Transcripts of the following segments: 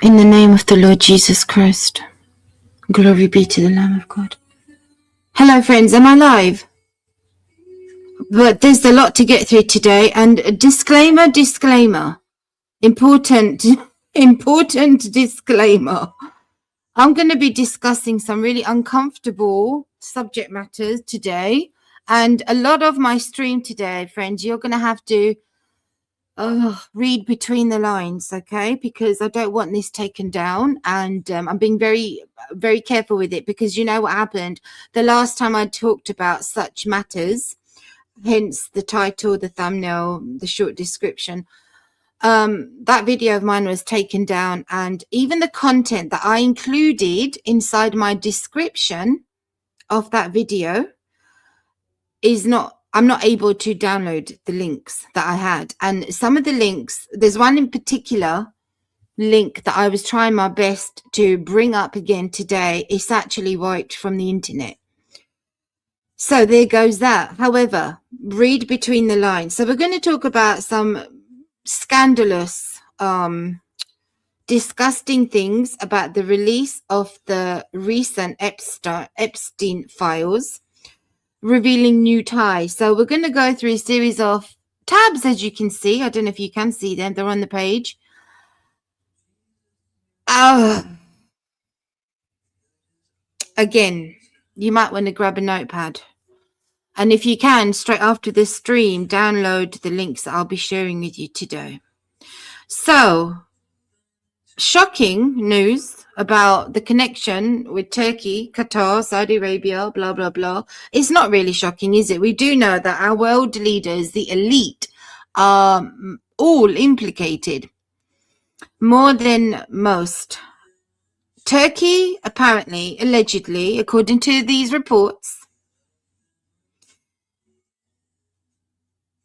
In the name of the Lord Jesus Christ, glory be to the Lamb of God. Hello friends, am I live? But there's a lot to get through today, and disclaimer, important disclaimer. I'm going to be discussing some really uncomfortable subject matters today, and a lot of my stream today, friends, you're going to have to read between the lines, okay? Because I don't want this taken down, and I'm being very, very careful with it, because you know what happened the last time I talked about such matters, hence the title, the thumbnail, the short description. That video of mine was taken down, and even the content that I included inside my description of that video is not, I'm not able to download the links that I had. And some of the links, there's one in particular link that I was trying my best to bring up again today. It's actually wiped from the internet. So there goes that. However, read between the lines. So we're going to talk about some scandalous, disgusting things about the release of the recent Epstein files, revealing new ties. So we're going to go through a series of tabs, as you can see. I don't know if you can see them. They're on the page. Again, you might want to grab a notepad. And if you can, straight after this stream, download the links that I'll be sharing with you today. So, shocking news about the connection with Turkey, Qatar, Saudi Arabia, blah, blah, blah. It's not really shocking, is it? We do know that our world leaders, the elite, are all implicated, more than most. Turkey, apparently, allegedly, according to these reports,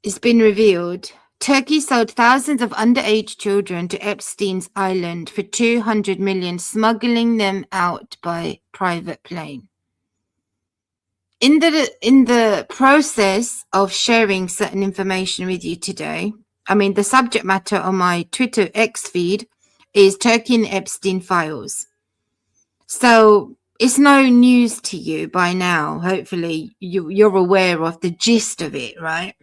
it's been revealed, Turkey sold thousands of underage children to Epstein's island for $200 million, smuggling them out by private plane. In the process of sharing certain information with you today, I mean, the subject matter on my Twitter X feed is Turkey and Epstein files. So it's no news to you by now. Hopefully you're aware of the gist of it, right?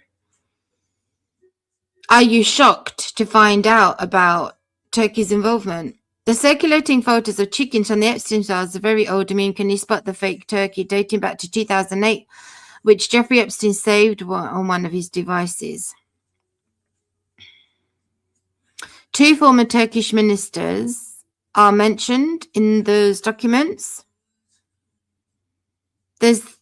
Are you shocked to find out about Turkey's involvement? The circulating photos of chickens from the Epstein files are very old. I mean, can you spot the fake turkey dating back to 2008, which Jeffrey Epstein saved on one of his devices? 2 former Turkish ministers are mentioned in those documents. There's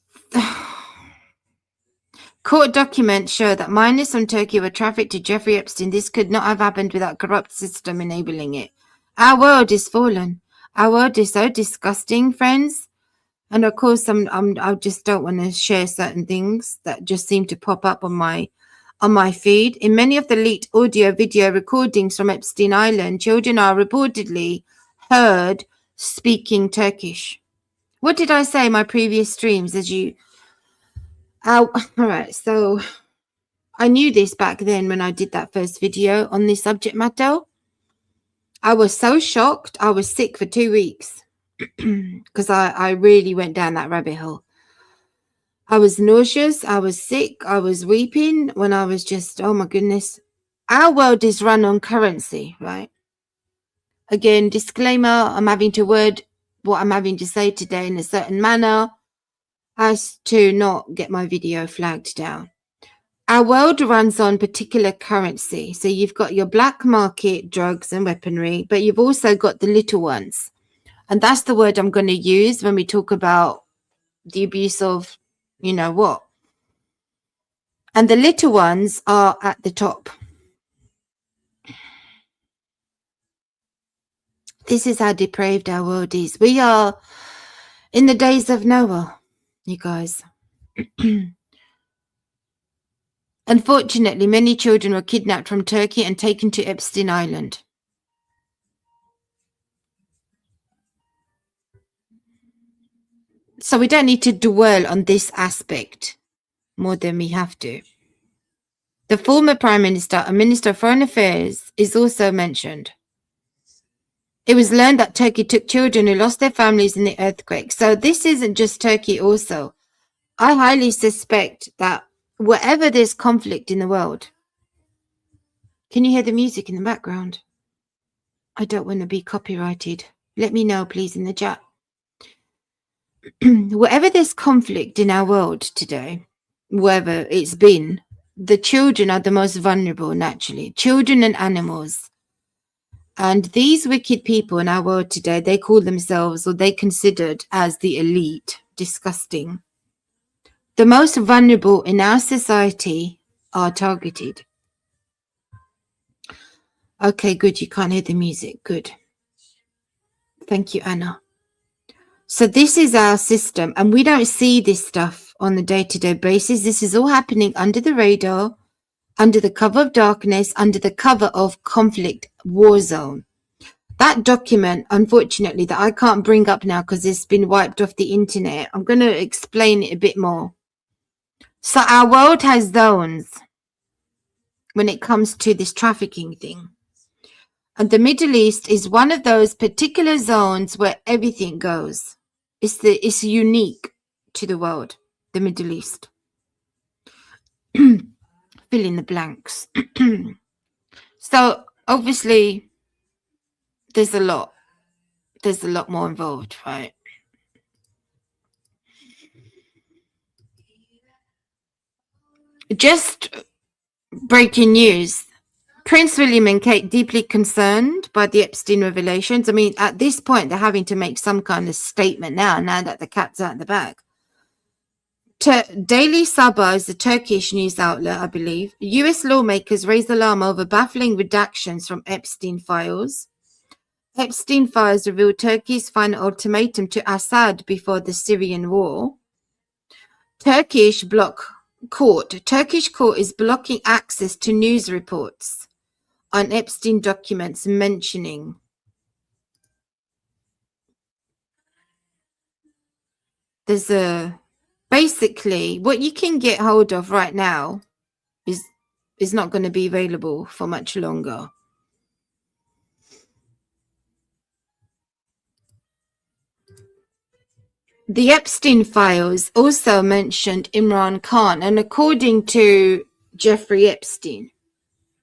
court documents show that minors from Turkey were trafficked to Jeffrey Epstein. This could not have happened without a corrupt system enabling it. Our world is fallen. Our world is so disgusting, friends. And of course, I just don't want to share certain things that just seem to pop up on my feed. In many of the leaked audio video recordings from Epstein Island, children are reportedly heard speaking Turkish. What did I say in my previous streams? All right, so I knew this back then when I did that first video on this subject matter. I was so shocked. I was sick for 2 weeks because I really went down that rabbit hole. I was nauseous. I was sick. I was weeping when I was just, oh my goodness. Our world is run on currency, right? Again, disclaimer, I'm having to word what I'm having to say today in a certain manner as to not get my video flagged down. Our world runs on particular currency. So you've got your black market drugs and weaponry, but you've also got the little ones. And that's the word I'm going to use when we talk about the abuse of, you know what. And the little ones are at the top. This is how depraved our world is. We are in the days of Noah, you guys. Unfortunately, many children were kidnapped from Turkey and taken to Epstein Island. So we don't need to dwell on this aspect more than we have to. The former Prime Minister and Minister of Foreign Affairs is also mentioned. It was learned that Turkey took children who lost their families in the earthquake. So this isn't just Turkey also. I highly suspect that wherever there's conflict in the world, can you hear the music in the background? I don't want to be copyrighted. Let me know, please, in the chat. Wherever there's conflict in our world today, wherever it's been, the children are the most vulnerable, naturally. Children and animals. And these wicked people in our world today, they call themselves, or they considered as the elite. Disgusting. The most vulnerable in our society are targeted. Okay, good. You can't hear the music. Good. Thank you, Anna. So this is our system, and we don't see this stuff on a day-to-day basis. This is all happening under the radar, under the cover of darkness, under the cover of conflict, war zone. That document, unfortunately, that I can't bring up now because it's been wiped off the internet. I'm going to explain it a bit more. So our world has zones when it comes to this trafficking thing. And the Middle East is one of those particular zones where everything goes. It's unique to the world, the Middle East. Fill in the blanks. So obviously there's a lot more involved, right? Just breaking news. Prince William and Kate deeply concerned by the Epstein revelations. I mean, at this point, they're having to make some kind of statement now that the cat's out of the bag. Daily Sabah is a Turkish news outlet, I believe. US lawmakers raise alarm over baffling redactions from Epstein files. Epstein files reveal Turkey's final ultimatum to Assad before the Syrian war. Turkish court is blocking access to news reports on Epstein documents mentioning basically what you can get hold of right now is not going to be available for much longer. The Epstein files also mentioned Imran Khan, and according to Jeffrey Epstein,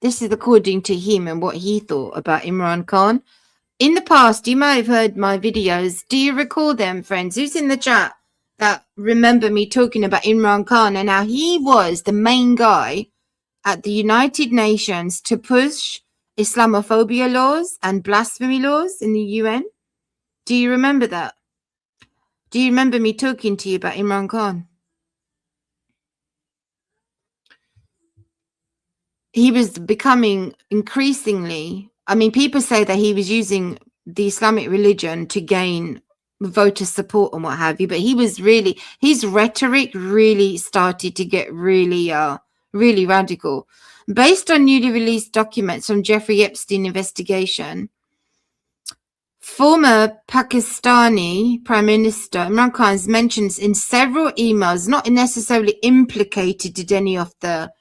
this is according to him and what he thought about Imran Khan. In the past, you might have heard my videos. Do you recall them, friends? Who's in the chat that remember me talking about Imran Khan and how he was the main guy at the United Nations to push Islamophobia laws and blasphemy laws in the UN? Do you remember that? Do you remember me talking to you about Imran Khan? He was becoming increasingly, I mean, people say that he was using the Islamic religion to gain voter support and what have you, but he was really, his rhetoric really started to get really radical. Based on newly released documents from Jeffrey Epstein investigation, former Pakistani Prime Minister Imran Khan is mentioned in several emails, not necessarily implicated in any of the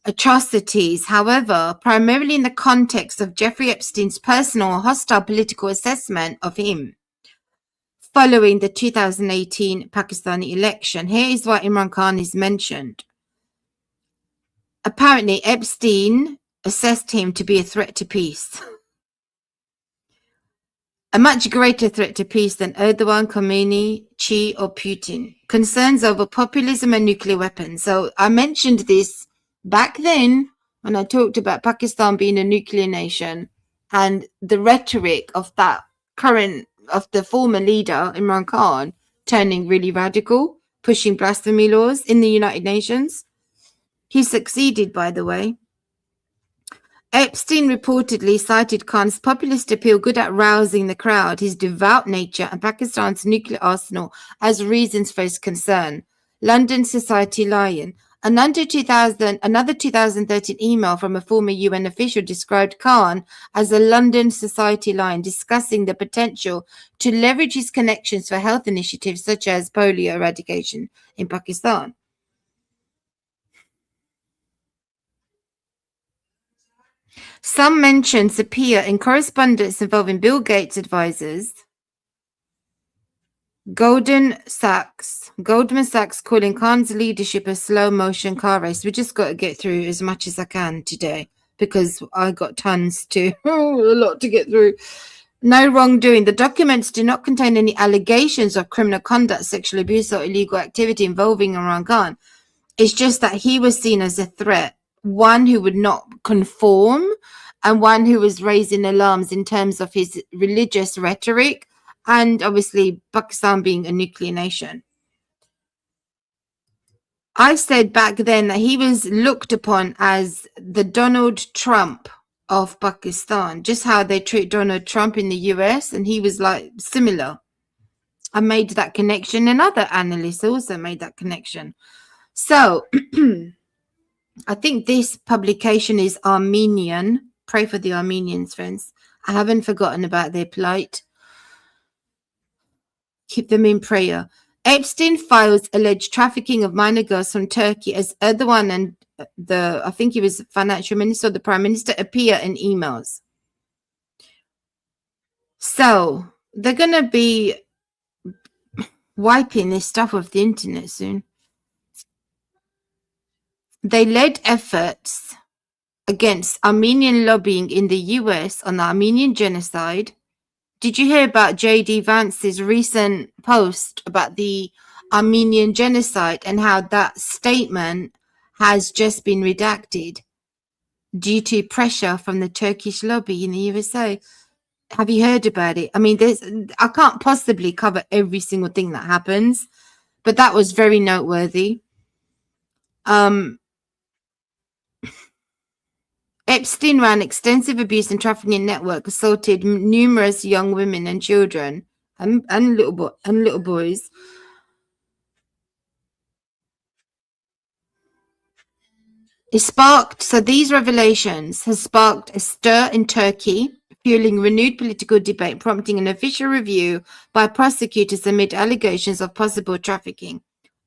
atrocities, however, primarily in the context of Jeffrey Epstein's personal hostile political assessment of him following the 2018 Pakistani election. Here is why Imran Khan is mentioned. Apparently, Epstein assessed him to be a threat to peace. A much greater threat to peace than Erdogan, Khomeini, Xi, or Putin. Concerns over populism and nuclear weapons. So I mentioned this back then when I talked about Pakistan being a nuclear nation and the rhetoric of that of the former leader, Imran Khan, turning really radical, pushing blasphemy laws in the United Nations. He succeeded, by the way. Epstein reportedly cited Khan's populist appeal, good at rousing the crowd, his devout nature, and Pakistan's nuclear arsenal as reasons for his concern. London Society Lion. Another 2013 email from a former UN official described Khan as a London Society Lion, discussing the potential to leverage his connections for health initiatives such as polio eradication in Pakistan. Some mentions appear in correspondence involving Bill Gates' advisors, Goldman Sachs calling Khan's leadership a slow motion car race. We just got to get through as much as I can today because I got tons to, a lot to get through. No wrongdoing. The documents do not contain any allegations of criminal conduct, sexual abuse, or illegal activity involving Imran Khan. It's just that he was seen as a threat, one who would not conform and one who was raising alarms in terms of his religious rhetoric and obviously Pakistan being a nuclear nation. I said back then that he was looked upon as the Donald Trump of Pakistan, just how they treat Donald Trump in the US, and he was like similar. I made that connection, and other analysts also made that connection. So I think this publication is Armenian. Pray for the Armenians, friends. I haven't forgotten about their plight. Keep them in prayer. Epstein files alleged trafficking of minor girls from Turkey as Erdogan and I think he was financial minister or the prime minister appear in emails. So they're going to be wiping this stuff off the internet soon. They led efforts against Armenian lobbying in the US on the Armenian genocide. Did you hear about J.D. Vance's recent post about the Armenian genocide and how that statement has just been redacted due to pressure from the Turkish lobby in the USA? Have you heard about it? I mean, I can't possibly cover every single thing that happens, but that was very noteworthy. Epstein ran extensive abuse and trafficking network, assaulted numerous young women and children and little boys. These revelations has sparked a stir in Turkey, fueling renewed political debate, prompting an official review by prosecutors amid allegations of possible trafficking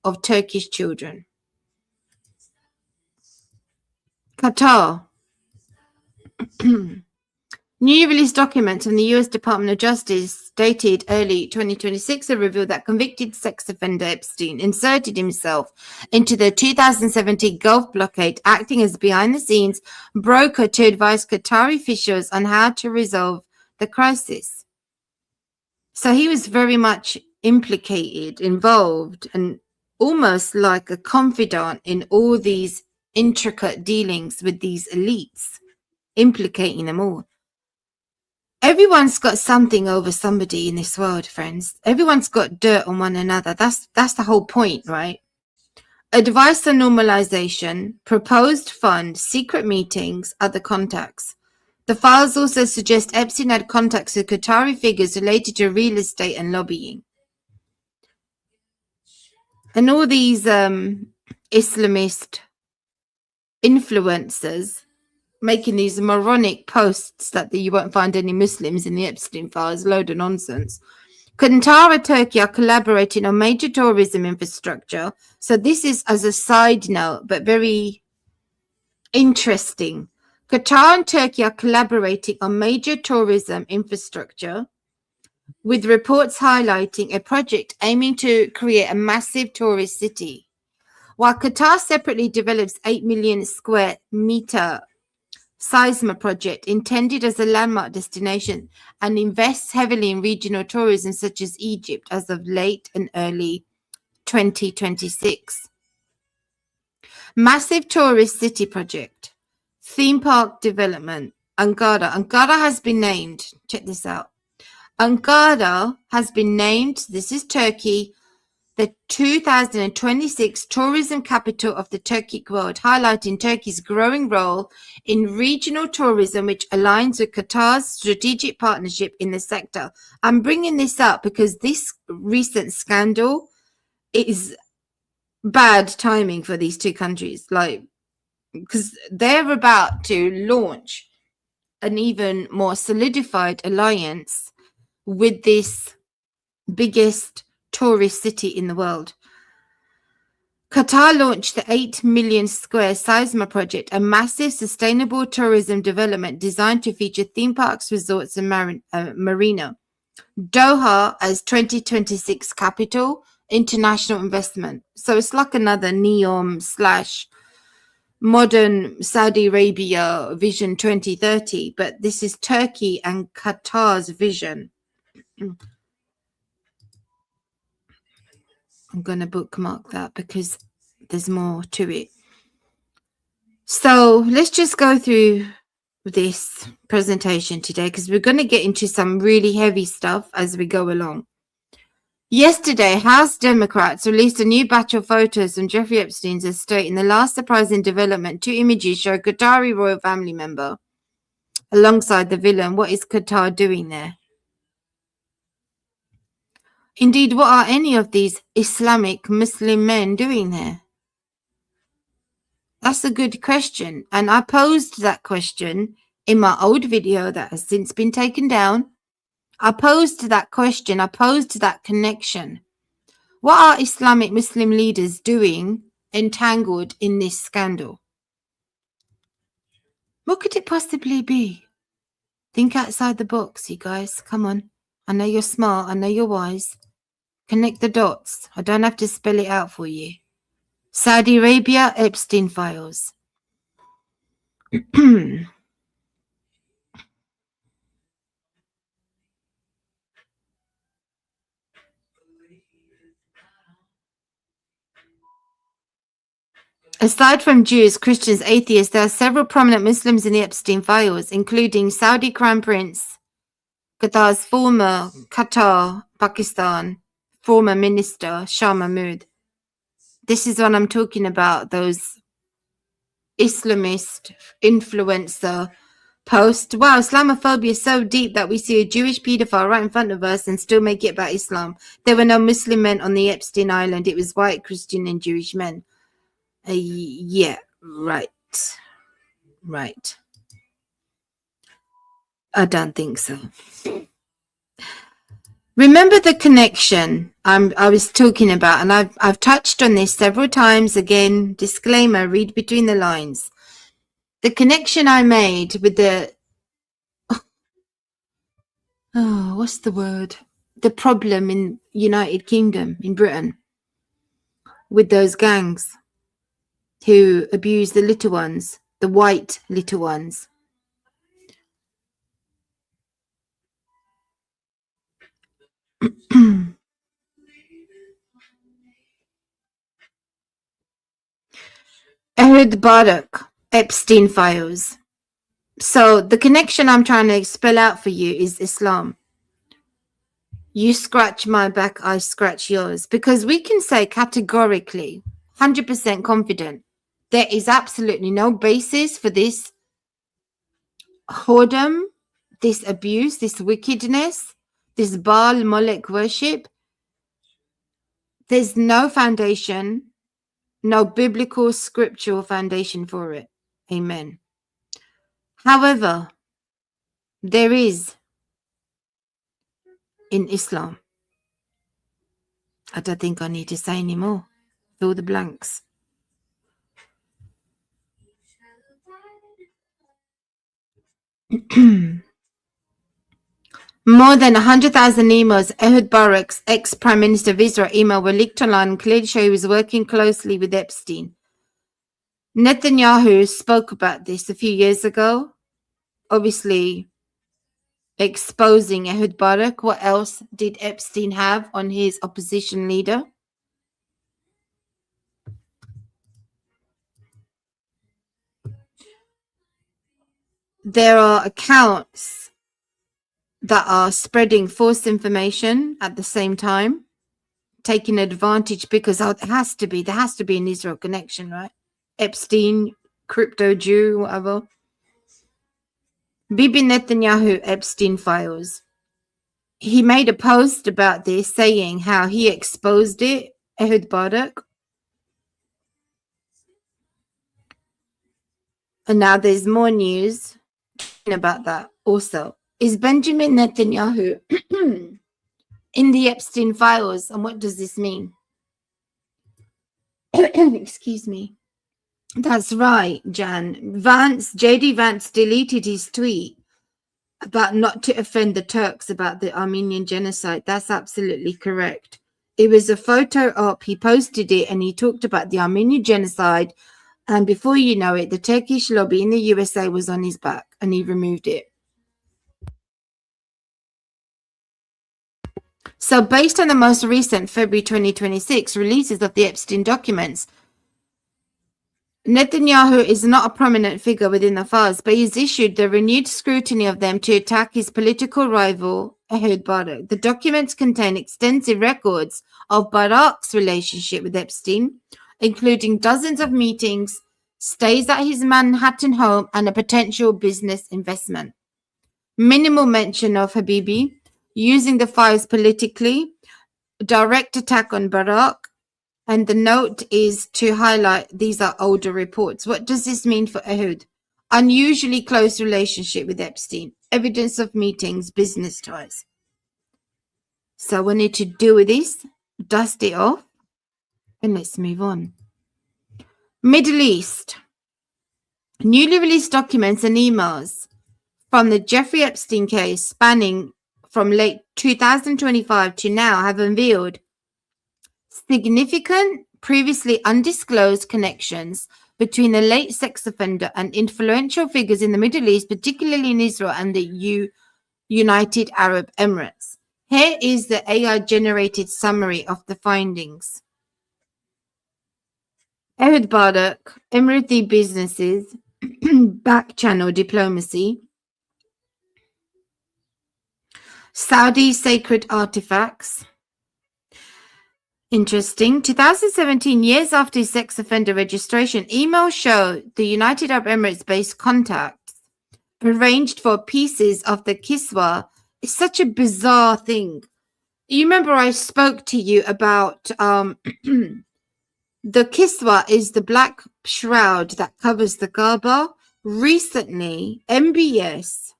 of Turkish children. Qatar. New released documents from the U.S. Department of Justice dated early 2026 have revealed that convicted sex offender Epstein inserted himself into the 2017 Gulf blockade, acting as behind-the-scenes broker to advise Qatari officials on how to resolve the crisis. So he was very much implicated, involved, and almost like a confidant in all these intricate dealings with these elites, implicating them all. Everyone's got something over somebody in this world, friends. Everyone's got dirt on one another. That's the whole point, right? Advice on normalization, proposed fund, secret meetings, other contacts. The files also suggest Epstein had contacts with Qatari figures related to real estate and lobbying. And all these Islamist influencers making these moronic posts that you won't find any Muslims in the Epstein files, load of nonsense. Qatar and Turkey are collaborating on major tourism infrastructure. So this is as a side note, but very interesting. Qatar and Turkey are collaborating on major tourism infrastructure, with reports highlighting a project aiming to create a massive tourist city. While Qatar separately develops 8 million square meter Seisma project intended as a landmark destination and invests heavily in regional tourism such as Egypt as of late and early 2026. Massive tourist city project, theme park development, Ankara. Ankara has been named, check this out. Ankara has been named, this is Turkey, the 2026 tourism capital of the Turkic world, highlighting Turkey's growing role in regional tourism, which aligns with Qatar's strategic partnership in the sector. I'm bringing this up because this recent scandal is bad timing for these two countries, like, because they're about to launch an even more solidified alliance with this biggest tourist city in the world. Qatar launched the 8 million square Seisma project, a massive sustainable tourism development designed to feature theme parks, resorts, and marina. Doha as 2026 capital, international investment. So it's like another NEOM / modern Saudi Arabia Vision 2030, but this is Turkey and Qatar's vision. I'm going to bookmark that because there's more to it. So let's just go through this presentation today because we're going to get into some really heavy stuff as we go along. Yesterday, House Democrats released a new batch of photos from Jeffrey Epstein's estate. In the last surprising development, 2 images show a Qatari royal family member alongside the villain. What is Qatar doing there? Indeed, what are any of these Islamic Muslim men doing there? That's a good question. And I posed that question in my old video that has since been taken down. I posed that question. I posed that connection. What are Islamic Muslim leaders doing entangled in this scandal? What could it possibly be? Think outside the box, you guys. Come on. I know you're smart. I know you're wise. Connect the dots. I don't have to spell it out for you. Saudi Arabia, Epstein files. Aside from Jews, Christians, atheists, there are several prominent Muslims in the Epstein files, including Saudi Crown Prince, Qatar's former Pakistan, former minister, Shah Mahmood. This is what I'm talking about, those Islamist influencer posts. Wow, Islamophobia is so deep that we see a Jewish pedophile right in front of us and still make it about Islam. There were no Muslim men on the Epstein Island. It was white, Christian, and Jewish men. Yeah, right. I don't think so. Remember the connection I was talking about, and I've touched on this several times. Again, disclaimer, read between the lines. The connection I made with the what's the word? The problem in United Kingdom, in Britain, with those gangs who abuse the little ones, the white little ones. Ehud Barak, Epstein files. So the connection I'm trying to spell out for you is Islam. You scratch my back, I scratch yours. Because we can say categorically, 100% confident, there is absolutely no basis for this whoredom, this abuse, this wickedness, this Baal Molech worship. There's no foundation, no biblical scriptural foundation for it. Amen. However, there is in Islam. I don't think I need to say any more. Fill the blanks. More than 100,000 emails Ehud Barak's ex-Prime Minister of Israel email were leaked online and clearly show he was working closely with Epstein. Netanyahu spoke about this a few years ago, obviously exposing Ehud Barak. What else did Epstein have on his opposition leader? There are accounts that are spreading false information at the same time, taking advantage because there has to be an Israel connection, right? Epstein, crypto Jew, whatever. Bibi Netanyahu Epstein files. He made a post about this saying how he exposed it, Ehud Barak. And now there's more news about that also. Is Benjamin Netanyahu in the Epstein files? And what does this mean? Excuse me. That's right, Jan. JD Vance deleted his tweet about not to offend the Turks about the Armenian genocide. That's absolutely correct. It was a photo op. He posted it and he talked about the Armenian genocide. And before you know it, the Turkish lobby in the USA was on his back and he removed it. So based on the most recent February 2026 releases of the Epstein documents, Netanyahu is not a prominent figure within the files, but he's issued the renewed scrutiny of them to attack his political rival, Ehud Barak. The documents contain extensive records of Barak's relationship with Epstein, including dozens of meetings, stays at his Manhattan home, and a potential business investment. Minimal mention of Habibi, using the files politically, direct attack on Barak, and the note is to highlight these are older reports. What does this mean for Ehud? Unusually close relationship with Epstein. Evidence of meetings, business ties. So we need to deal with this, dust it off, and let's move on. Middle East. Newly released documents and emails from the Jeffrey Epstein case spanning from late 2025 to now have unveiled significant, previously undisclosed connections between the late sex offender and influential figures in the Middle East, particularly in Israel and the United Arab Emirates. Here is the AI-generated summary of the findings. Ehud Barak, Emirati businesses, back-channel diplomacy, Saudi sacred artifacts. Interesting. 2017, years after his sex offender registration, emails show the United Arab Emirates-based contacts arranged for pieces of the kiswa. It's such a bizarre thing. You remember I spoke to you about the kiswa is the black shroud that covers the Kaaba. Recently, MBS,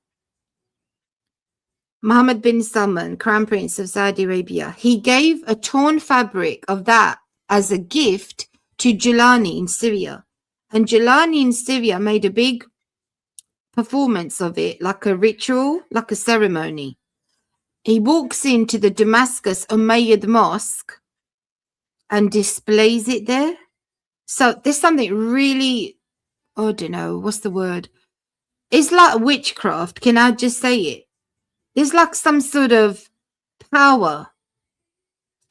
Mohammed bin Salman, Crown Prince of Saudi Arabia, he gave a torn fabric of that as a gift to Jelani in Syria. And Jelani in Syria made a big performance of it, like a ritual, like a ceremony. He walks into the Damascus Umayyad Mosque and displays it there. So there's something really, I don't know, what's the word? It's like witchcraft. Can I just say it? There's like some sort of power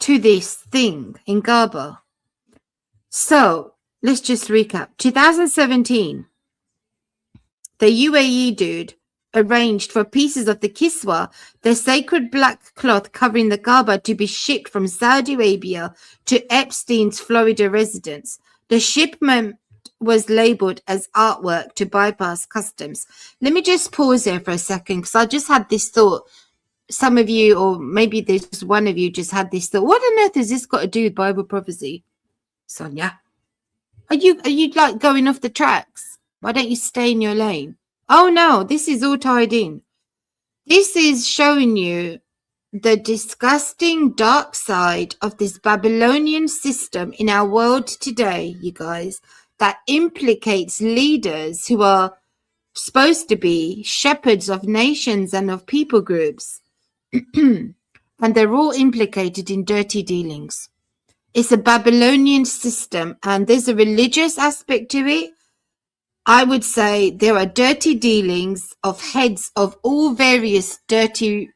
to this thing in Kaaba. So let's just recap. 2017, the UAE dude arranged for pieces of the kiswa, the sacred black cloth covering the Kaaba, to be shipped from Saudi Arabia to Epstein's Florida residence. The shipment was labeled as artwork to bypass customs. Let me just pause there for a second, because I just had this thought. Some of you, or maybe there's just one of you, just had this thought. What on earth has this got to do with Bible prophecy? Sonia, are you like going off the tracks? Why don't you stay in your lane? Oh no, this is all tied in. This is showing you the disgusting dark side of this Babylonian system in our world today, you guys, that implicates leaders who are supposed to be shepherds of nations and of people groups. And they're all implicated in dirty dealings. It's a Babylonian system, and there's a religious aspect to it. I would say there are dirty dealings of heads of all various dirty,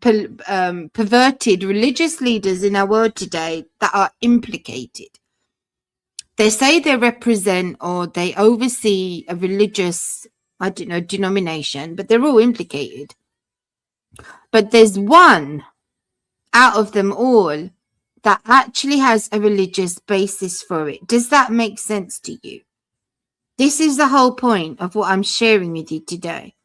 perverted religious leaders in our world today that are implicated. They say they represent or they oversee a religious, I don't know, denomination, but they're all implicated. But there's one out of them all that actually has a religious basis for it. Does that make sense to you? This is the whole point of what I'm sharing with you today.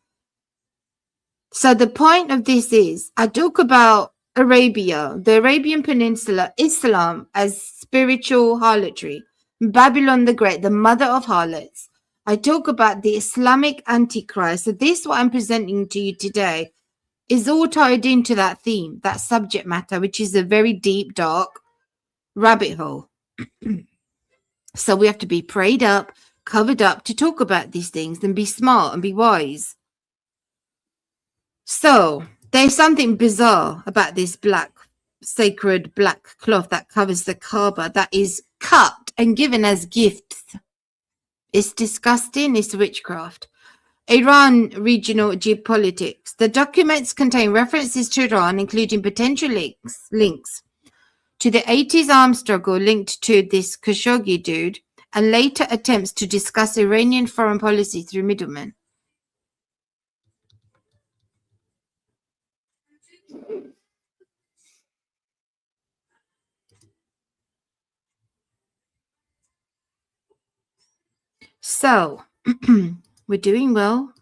So the point of this is, I talk about Arabia, the Arabian Peninsula, Islam as spiritual harlotry, Babylon the Great, the mother of harlots. I talk about the Islamic Antichrist. So this, what I'm presenting to you today, is all tied into that theme, that subject matter, which is a very deep, dark rabbit hole. So we have to be prayed up, covered up to talk about these things and be smart and be wise. So there's something bizarre about this sacred black cloth that covers the Kaaba that is cut and given as gifts. It's disgusting. It's witchcraft. Iran regional geopolitics. The documents contain references to Iran, including potential links to the 80s arms struggle linked to this Khashoggi dude, and later attempts to discuss Iranian foreign policy through middlemen. So, we're doing well.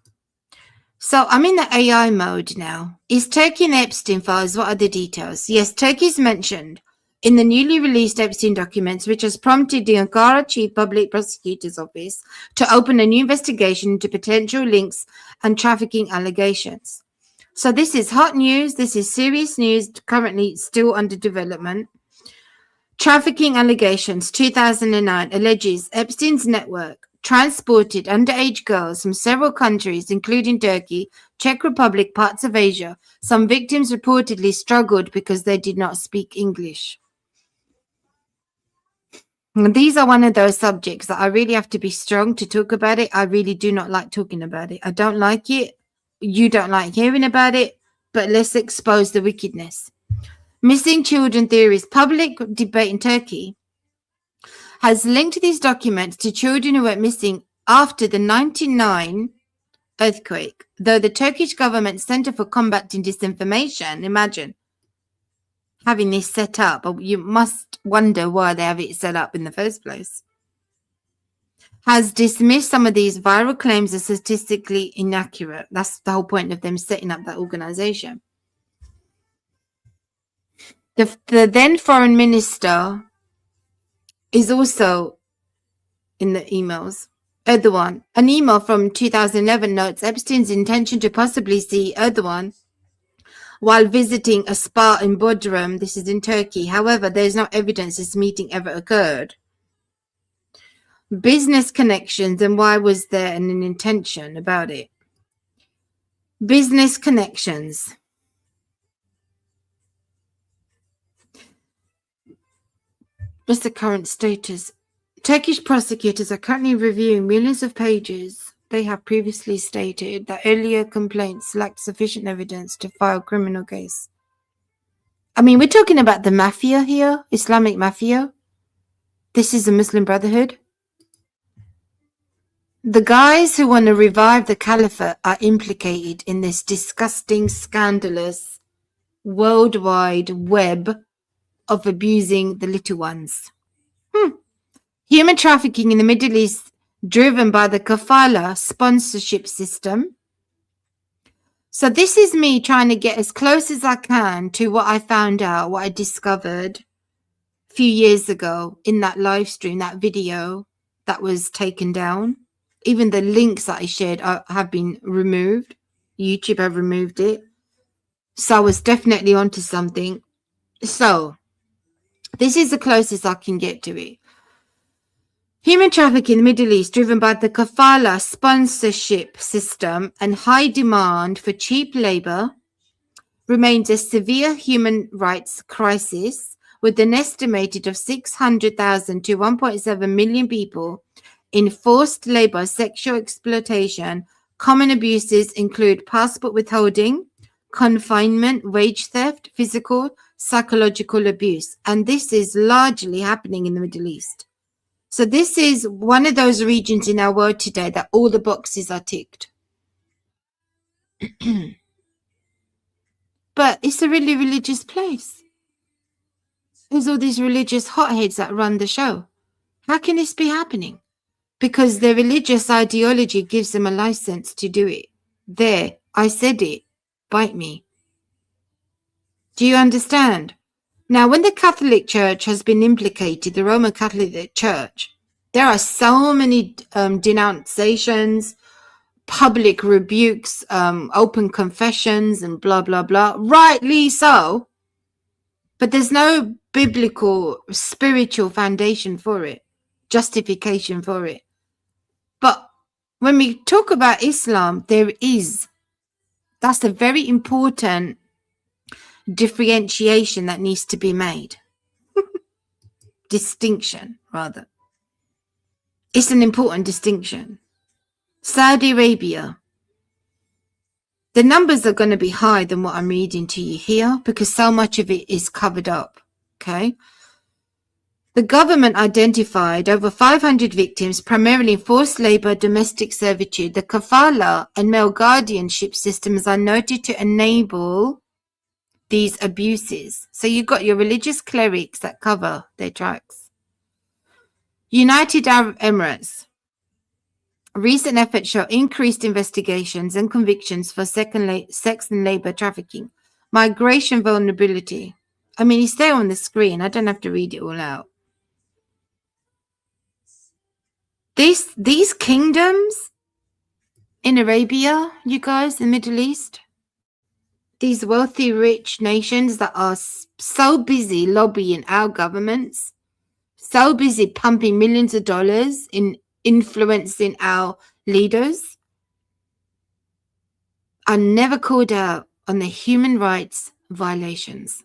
So, I'm in the AI mode now. Is Turkey and Epstein files? What are the details? Yes, Turkey is mentioned in the newly released Epstein documents, which has prompted the Ankara Chief Public Prosecutor's Office to open a new investigation into potential links and trafficking allegations. So this is hot news. This is serious news, currently still under development. Trafficking allegations, 2009, alleges Epstein's network transported underage girls from several countries, including Turkey, Czech Republic, parts of Asia. Some victims reportedly struggled because they did not speak English. And these are one of those subjects that I really have to be strong to talk about it. I really do not like talking about it. I don't like it. You don't like hearing about it, but let's expose the wickedness. Missing children theories. Public debate in Turkey has linked these documents to children who went missing after the 1999 earthquake, though the Turkish government Center for Combating Disinformation, imagine having this set up, but you must wonder why they have it set up in the first place, has dismissed some of these viral claims as statistically inaccurate. That's the whole point of them setting up that organization. The then foreign minister is also in the emails. Erdogan. An email from 2011 notes Epstein's intention to possibly see Erdogan while visiting a spa in Bodrum. This is in Turkey. However, there is no evidence this meeting ever occurred. Business connections, and why was there an intention about it? Business connections. What's the current status? Turkish prosecutors are currently reviewing millions of pages. They have previously stated that earlier complaints lacked sufficient evidence to file a criminal case. I mean, we're talking about the mafia here, Islamic mafia. This is the Muslim Brotherhood. The guys who want to revive the Caliphate are implicated in this disgusting, scandalous, worldwide web of abusing the little ones. Human trafficking in the Middle East driven by the kafala sponsorship system. So this is me trying to get as close as I can to what I found out, what I discovered a few years ago in that live stream, that video that was taken down. Even the links that I shared have been removed. YouTube have removed it. So I was definitely onto something. So this is the closest I can get to it. Human trafficking in the Middle East driven by the kafala sponsorship system and high demand for cheap labor remains a severe human rights crisis, with an estimated of 600,000 to 1.7 million people in forced labor, sexual exploitation. Common abuses include passport withholding, confinement, wage theft, physical, psychological abuse. And this is largely happening in the Middle East. So this is one of those regions in our world today that all the boxes are ticked. But it's a really religious place. There's all these religious hotheads that run the show. How can this be happening? Because their religious ideology gives them a license to do it. There, I said it. Bite me. Do you understand? Now, when the Catholic Church has been implicated, the Roman Catholic Church, there are so many denunciations, public rebukes, open confessions, and blah, blah, blah. Rightly so. But there's no biblical, spiritual foundation for it. justification for it. But when we talk about Islam, that's a very important differentiation that needs to be made. Distinction, rather. It's an important distinction. Saudi Arabia. The numbers are going to be higher than what I'm reading to you here because so much of it is covered up. Okay. The government identified over 500 victims, primarily in forced labor, domestic servitude. The kafala and male guardianship systems are noted to enable these abuses. So you've got your religious clerics that cover their tracks. United Arab Emirates. Recent efforts show increased investigations and convictions for sex and labor trafficking. Migration vulnerability. I mean, it's there on the screen. I don't have to read it all out. These kingdoms in Arabia, you guys, the Middle East, these wealthy, rich nations that are so busy lobbying our governments, so busy pumping millions of dollars in influencing our leaders, are never called out on the human rights violations.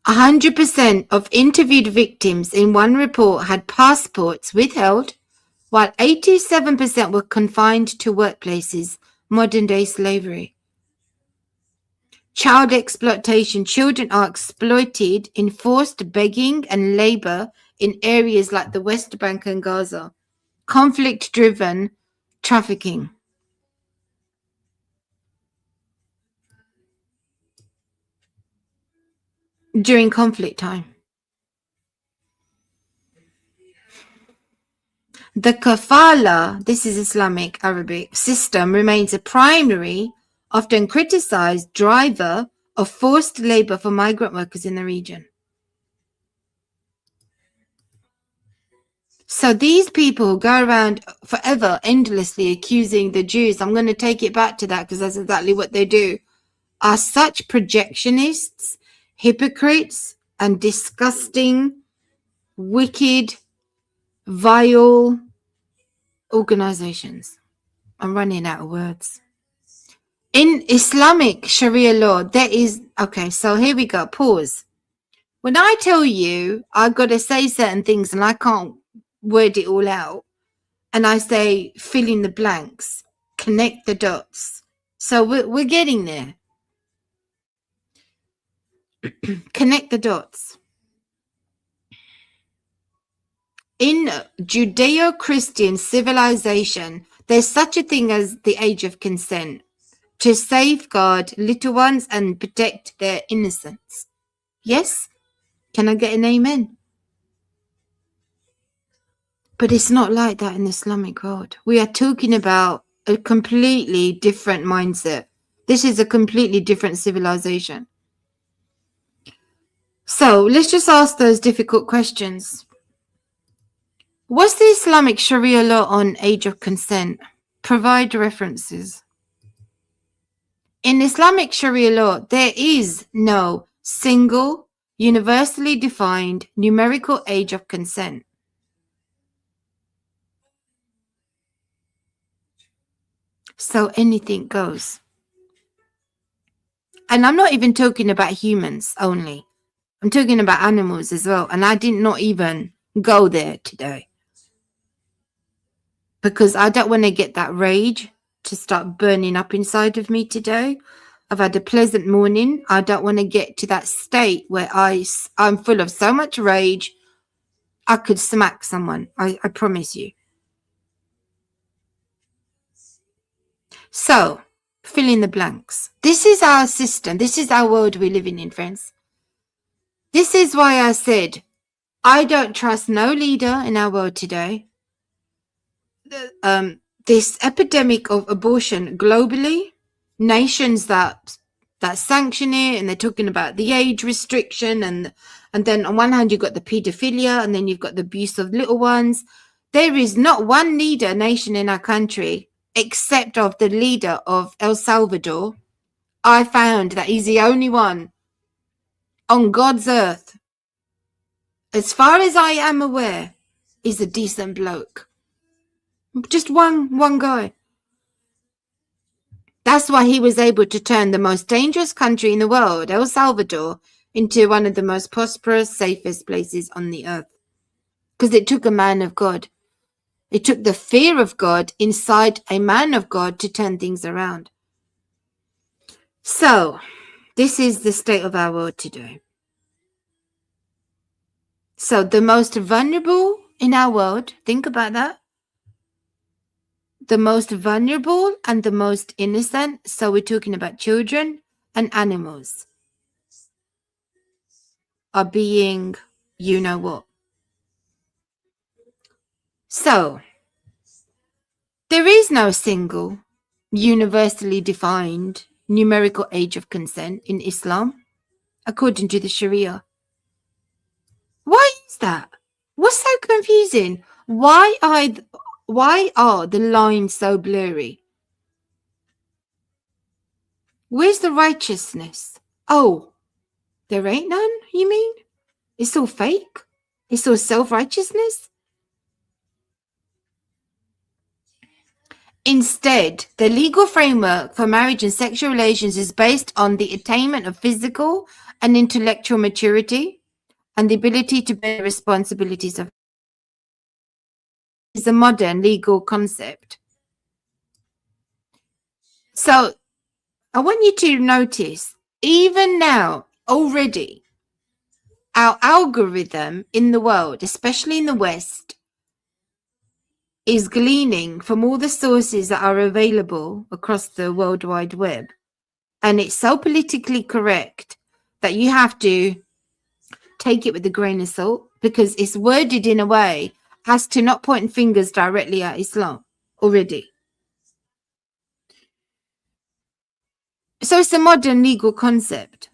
100% of interviewed victims in one report had passports withheld, while 87% were confined to workplaces, modern-day slavery. Child exploitation. Children are exploited in forced begging and labor in areas like the West Bank and Gaza. Conflict-driven trafficking. During conflict time. The kafala, this is Islamic Arabic, system remains a primary, often criticized driver of forced labor for migrant workers in the region. So these people who go around forever endlessly accusing the Jews, I'm going to take it back to that because that's exactly what they do, are such projectionists, hypocrites, and disgusting, wicked, vile organizations. I'm running out of words. In Islamic Sharia law, there is, okay, so here we go, pause. When I tell you I've got to say certain things and I can't word it all out, and I say fill in the blanks, connect the dots. So we're getting there. Connect the dots. In Judeo-Christian civilization, there's such a thing as the age of consent to safeguard little ones and protect their innocence. Yes? Can I get an amen? But it's not like that in the Islamic world. We are talking about a completely different mindset. This is a completely different civilization. So let's just ask those difficult questions. What's the Islamic Sharia law on age of consent? Provide references. In Islamic Sharia law, there is no single, universally defined numerical age of consent. So anything goes. And I'm not even talking about humans only. I'm talking about animals as well. And I did not even go there today. Because I don't want to get that rage to start burning up inside of me today. I've had a pleasant morning. I don't want to get to that state where I'm full of so much rage, I could smack someone. I promise you. So, fill in the blanks. This is our system. This is our world we're living in, friends. This is why I said, I don't trust no leader in our world today. This epidemic of abortion globally, nations that sanction it, and they're talking about the age restriction, and then on one hand you've got the pedophilia, and then you've got the abuse of little ones. There is not one leader nation in our country except of the leader of El Salvador. I found that he's the only one on God's earth as far as I am aware, is a decent bloke. Just one guy. That's why he was able to turn the most dangerous country in the world, El Salvador, into one of the most prosperous, safest places on the earth. Because it took a man of God. It took the fear of God inside a man of God to turn things around. So, this is the state of our world today. So, the most vulnerable in our world, think about that. The most vulnerable and the most innocent. So, we're talking about children and animals are being, you know what. So, there is no single, universally defined numerical age of consent in Islam, according to the Sharia. Why is that? What's so confusing? Why are the lines so blurry? Where's the righteousness? Oh, there ain't none, you mean? It's all fake? It's all self-righteousness? Instead, the legal framework for marriage and sexual relations is based on the attainment of physical and intellectual maturity and the ability to bear responsibilities of is a modern legal concept. So I want you to notice, even now, already, our algorithm in the world, especially in the West, is gleaning from all the sources that are available across the World Wide Web. And it's so politically correct that you have to take it with a grain of salt because it's worded in a way as to not point fingers directly at Islam already. So it's a modern legal concept.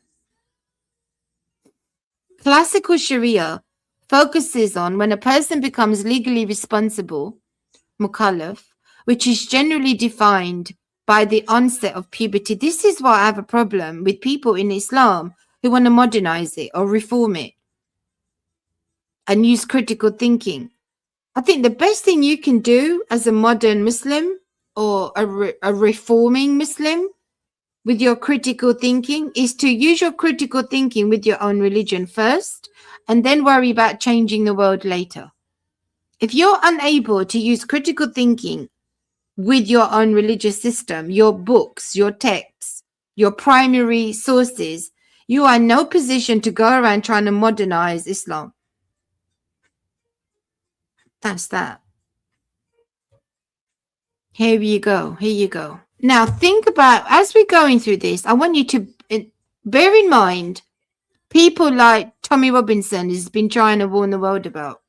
Classical Sharia focuses on when a person becomes legally responsible, mukallaf, which is generally defined by the onset of puberty. This is why I have a problem with people in Islam who want to modernize it or reform it and use critical thinking. I think the best thing you can do as a modern Muslim or a reforming Muslim with your critical thinking is to use your critical thinking with your own religion first and then worry about changing the world later. If you're unable to use critical thinking with your own religious system, your books, your texts, your primary sources, you are in no position to go around trying to modernize Islam. That's that. Here you go. Here you go. Now think about, as we're going through this, I want you to bear in mind people like Tommy Robinson has been trying to warn the world about.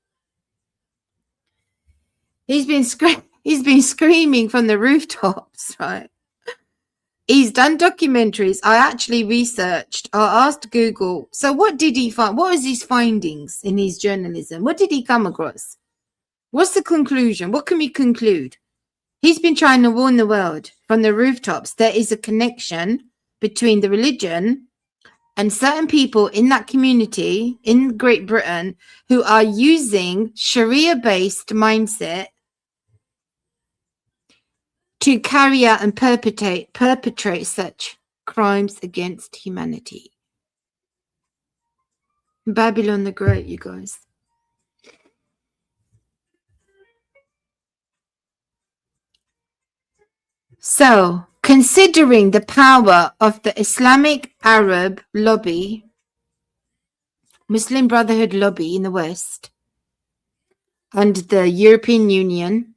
He's been screaming from the rooftops, right? He's done documentaries. I actually researched. I asked Google. So what did he find? What was his findings in his journalism? What did he come across? What's the conclusion? What can we conclude? He's been trying to warn the world from the rooftops. There is a connection between the religion and certain people in that community in Great Britain who are using Sharia-based mindset to carry out and perpetrate such crimes against humanity. Babylon the Great, you guys. So, considering the power of the Islamic Arab lobby, Muslim Brotherhood lobby in the West, and the European Union,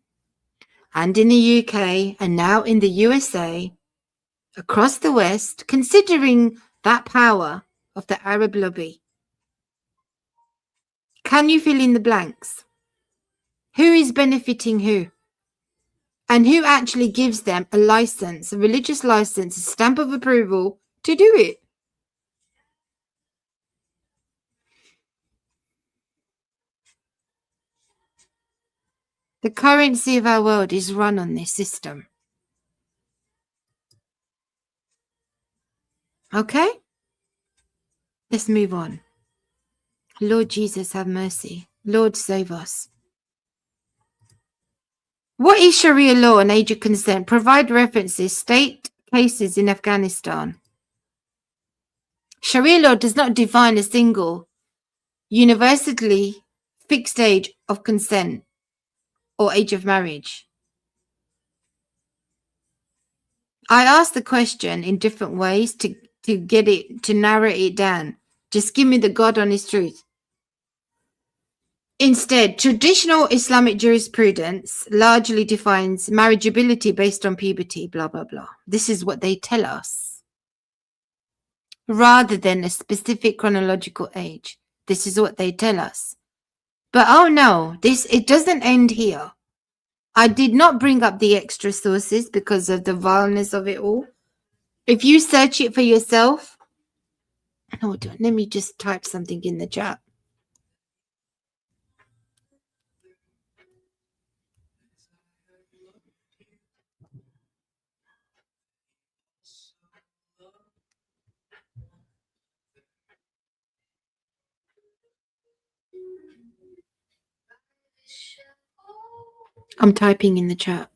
and in the UK, and now in the USA, across the West, considering that power of the Arab lobby, can you fill in the blanks? Who is benefiting who? And who actually gives them a license, a religious license, a stamp of approval to do it? The currency of our world is run on this system. Okay? Let's move on. Lord Jesus, have mercy. Lord, save us. What is Sharia law and age of consent? Provide references. State cases in Afghanistan. Sharia law does not define a single, universally fixed age of consent or age of marriage. I asked the question in different ways to get it, to narrow it down. Just give me the God honest truth. Instead, traditional Islamic jurisprudence largely defines marriageability based on puberty, blah, blah, blah. This is what they tell us, rather than a specific chronological age. This is what they tell us. But oh no, it doesn't end here. I did not bring up the extra sources because of the vileness of it all. If you search it for yourself, hold on, let me just type something in the chat. I'm typing in the chat.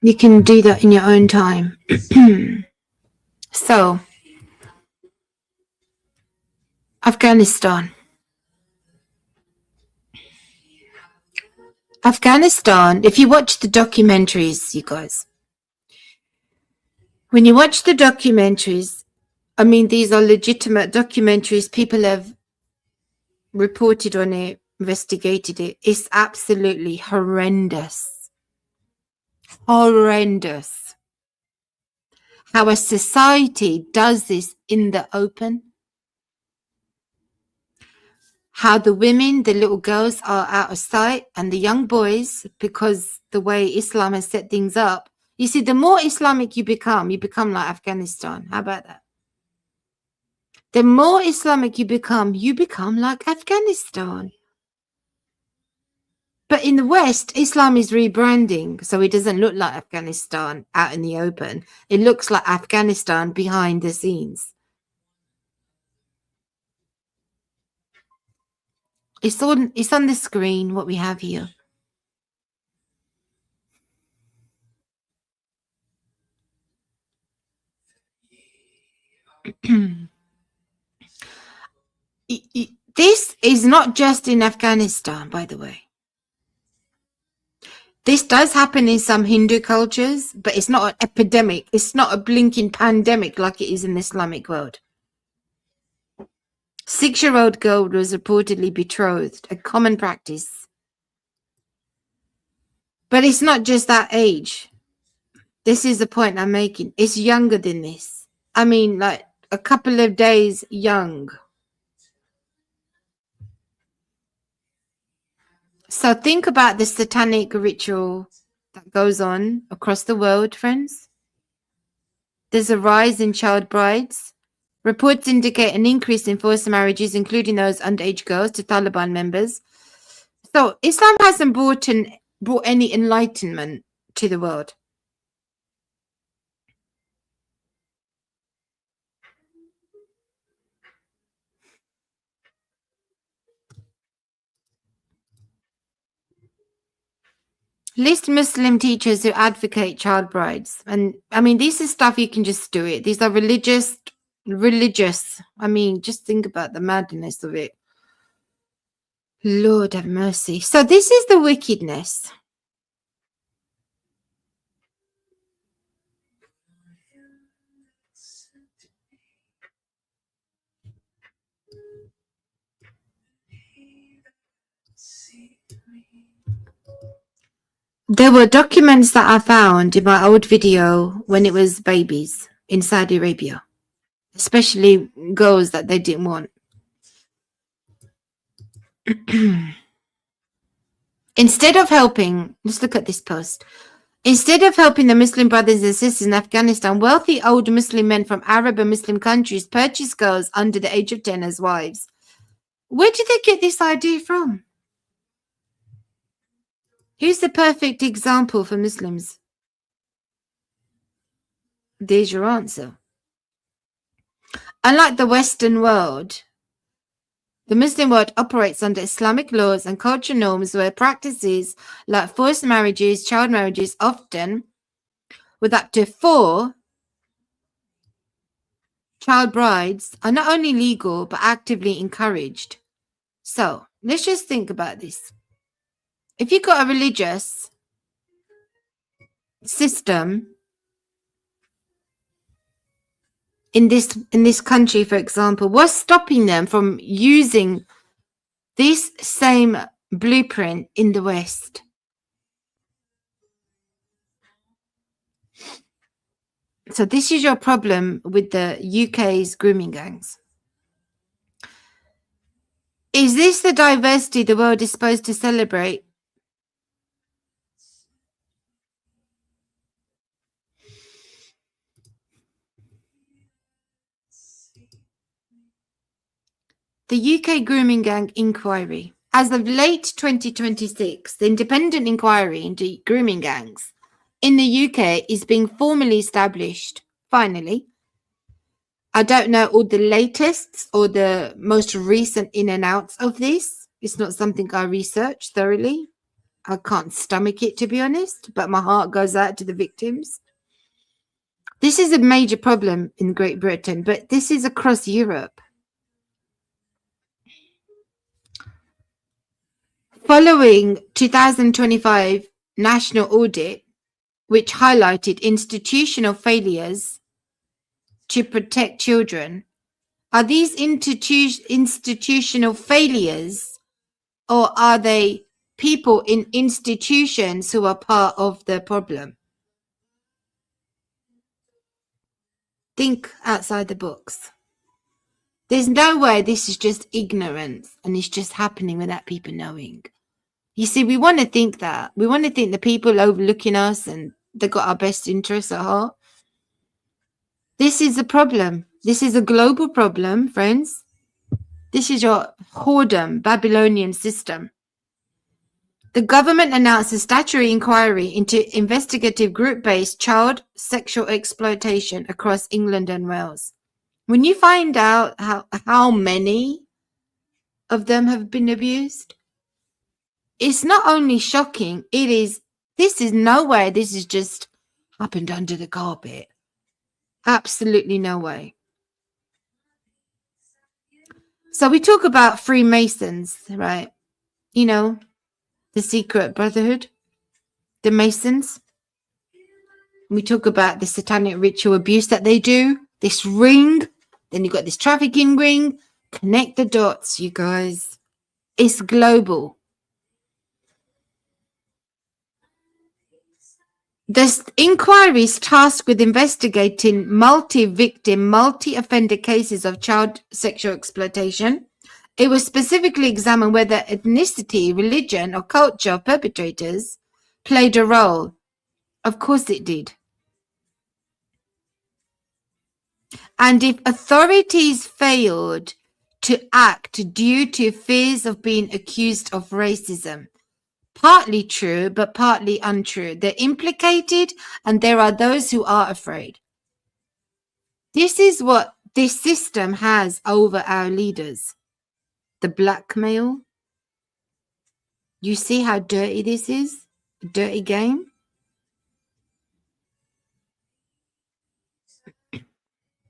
You can do that in your own time. So, Afghanistan. Afghanistan, if you watch the documentaries, you guys, when you watch the documentaries, I mean, these are legitimate documentaries. People have reported on it, investigated it. It's absolutely horrendous. Horrendous. How a society does this in the open. How the women, the little girls are out of sight, and the young boys, because the way Islam has set things up. You see, the more Islamic you become like Afghanistan. How about that? The more Islamic you become like Afghanistan. But in the West, Islam is rebranding, so it doesn't look like Afghanistan out in the open. It looks like Afghanistan behind the scenes. It's on the screen, what we have here. This is not just in Afghanistan, by the way. This does happen in some Hindu cultures, but it's not an epidemic. It's not a blinking pandemic like it is in the Islamic world. 6-year-old girl was reportedly betrothed, a common practice. But it's not just that age. This is the point I'm making. It's younger than this. I mean, like a couple of days young. So think about the satanic ritual that goes on across the world, friends. There's a rise in child brides. Reports indicate an increase in forced marriages, including those underage girls, to Taliban members. So Islam hasn't brought any enlightenment to the world. List Muslim teachers who advocate child brides. And I mean, this is stuff you can just do it. These are religious. I mean, just think about the madness of it. Lord have mercy. So this is the wickedness. There were documents that I found in my old video when it was babies in Saudi Arabia, especially girls that they didn't want. Instead of helping, let's look at this post. Instead of helping the Muslim brothers and sisters in Afghanistan, wealthy old Muslim men from Arab and Muslim countries purchase girls under the age of 10 as wives. Where did they get this idea from? Who's the perfect example for Muslims? There's your answer. Unlike the Western world, the Muslim world operates under Islamic laws and cultural norms where practices like forced marriages, child marriages, often with up to 4 child brides, are not only legal but actively encouraged. So let's just think about this. If you've got a religious system in this country, for example, what's stopping them from using this same blueprint in the West? So this is your problem with the UK's grooming gangs. Is this the diversity the world is supposed to celebrate? The UK Grooming Gang Inquiry. As of late 2026, the independent inquiry into grooming gangs in the UK is being formally established. Finally, I don't know all the latest or the most recent in and outs of this. It's not something I research thoroughly. I can't stomach it, to be honest, but my heart goes out to the victims. This is a major problem in Great Britain, but this is across Europe. Following 2025 national audit, which highlighted institutional failures to protect children, are these institutional failures, or are they people in institutions who are part of the problem? Think outside the box. There's no way this is just ignorance and it's just happening without people knowing. You see, we want to think that. We want to think the people overlooking us and they got our best interests at heart. This is a problem. This is a global problem, friends. This is your whoredom Babylonian system. The government announced a statutory inquiry into investigative group-based child sexual exploitation across England and Wales. When you find out how many of them have been abused, it's not only shocking, this is nowhere. This is just happened under the carpet. Absolutely no way. So we talk about Freemasons, right? You know, the secret brotherhood, the Masons. We talk about the satanic ritual abuse that they do, this ring, then you've got this trafficking ring. Connect the dots, you guys. It's global. This inquiry is tasked with investigating multi-victim, multi-offender cases of child sexual exploitation. It will specifically examine whether ethnicity, religion, or culture of perpetrators played a role. Of course it did. And if authorities failed to act due to fears of being accused of racism, partly true, but partly untrue. They're implicated, and there are those who are afraid. This is what this system has over our leaders. The blackmail. You see how dirty this is? A dirty game.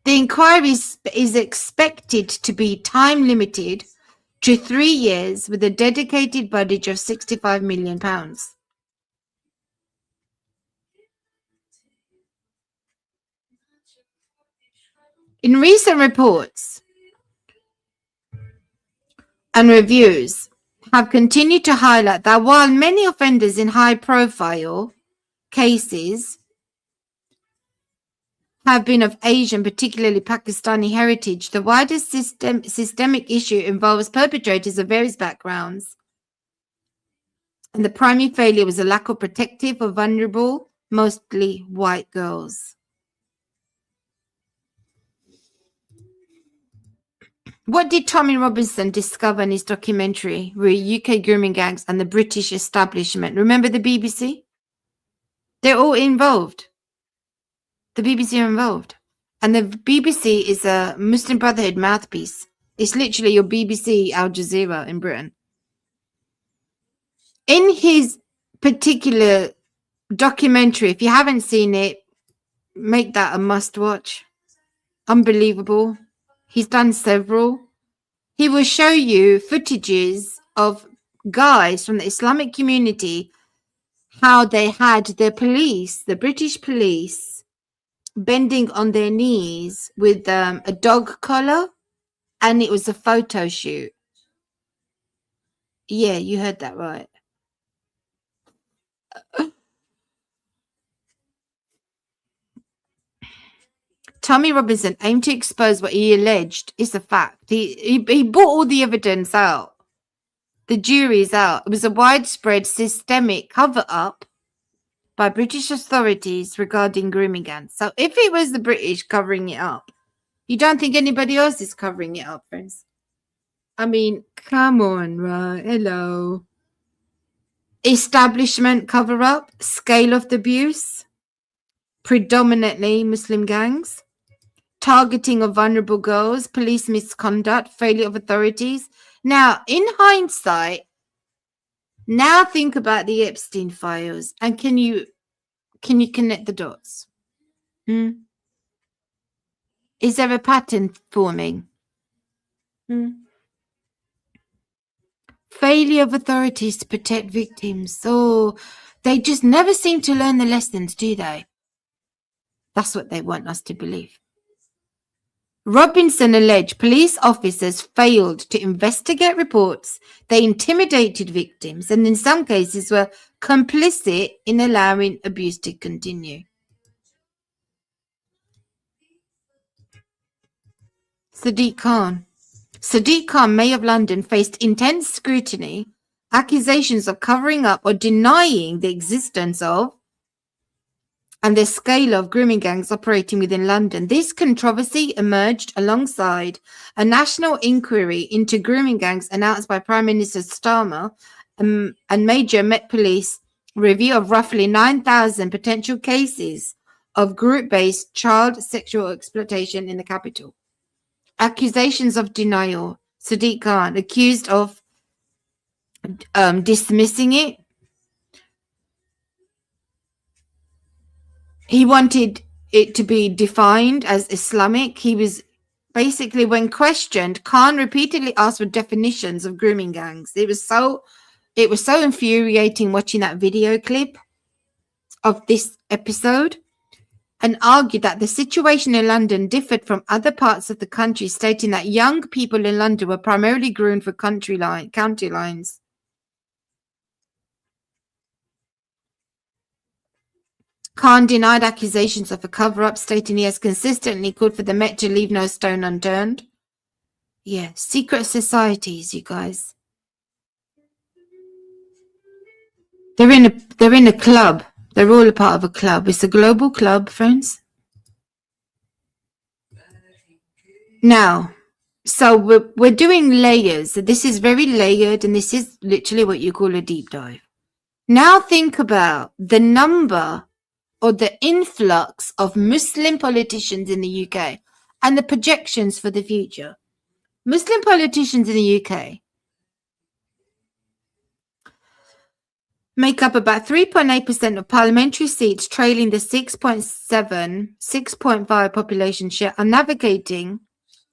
The inquiry is expected to be time limited to 3 years with a dedicated budget of £65 million. In recent reports and reviews have continued to highlight that while many offenders in high-profile cases have been of Asian, particularly Pakistani heritage, the wider systemic issue involves perpetrators of various backgrounds. And the primary failure was a lack of protective or vulnerable, mostly white girls. What did Tommy Robinson discover in his documentary, UK grooming gangs and the British establishment? Remember the BBC? They're all involved. The BBC are involved. And the BBC is a Muslim Brotherhood mouthpiece. It's literally your BBC Al Jazeera in Britain. In his particular documentary, if you haven't seen it, make that a must watch. Unbelievable. He's done several. He will show you footages of guys from the Islamic community, how they had the police, the British police, bending on their knees with a dog collar, and it was a photo shoot. Yeah, you heard that right. Tommy Robinson aimed to expose what he alleged is a fact. He brought all the evidence out. The jury's out. It was a widespread systemic cover-up by British authorities regarding grooming gangs. So if it was the British covering it up, you don't think anybody else is covering it up, friends? I mean, come on, right? Hello. Establishment cover-up, scale of the abuse, predominantly Muslim gangs, targeting of vulnerable girls, police misconduct, failure of authorities. Now, in hindsight, now think about the Epstein files, and can you connect the dots? Is there a pattern forming? Failure of authorities to protect victims. Oh, they just never seem to learn the lessons, do they? That's what they want us to believe. Robinson alleged police officers failed to investigate reports. They intimidated victims and in some cases were complicit in allowing abuse to continue. Sadiq Khan, Mayor of London, faced intense scrutiny, accusations of covering up or denying the existence of and the scale of grooming gangs operating within London. This controversy emerged alongside a national inquiry into grooming gangs announced by Prime Minister Starmer and major Met Police review of roughly 9,000 potential cases of group-based child sexual exploitation in the capital. Accusations of denial. Sadiq Khan accused of dismissing it. He wanted it to be defined as Islamic. He was basically, when questioned, Khan repeatedly asked for definitions of grooming gangs. It was so infuriating watching that video clip of this episode, and argued that the situation in London differed from other parts of the country, stating that young people in London were primarily groomed for county lines. Khan denied accusations of a cover-up, stating he has consistently called for the Met to leave no stone unturned. Yeah, secret societies, you guys. They're in a club. They're all a part of a club. It's a global club, friends. Now, so we're doing layers. This is very layered, and this is literally what you call a deep dive. Now think about the number or the influx of Muslim politicians in the UK and the projections for the future. Muslim politicians in the UK make up about 3.8% of parliamentary seats, trailing the 6.5 population share, are navigating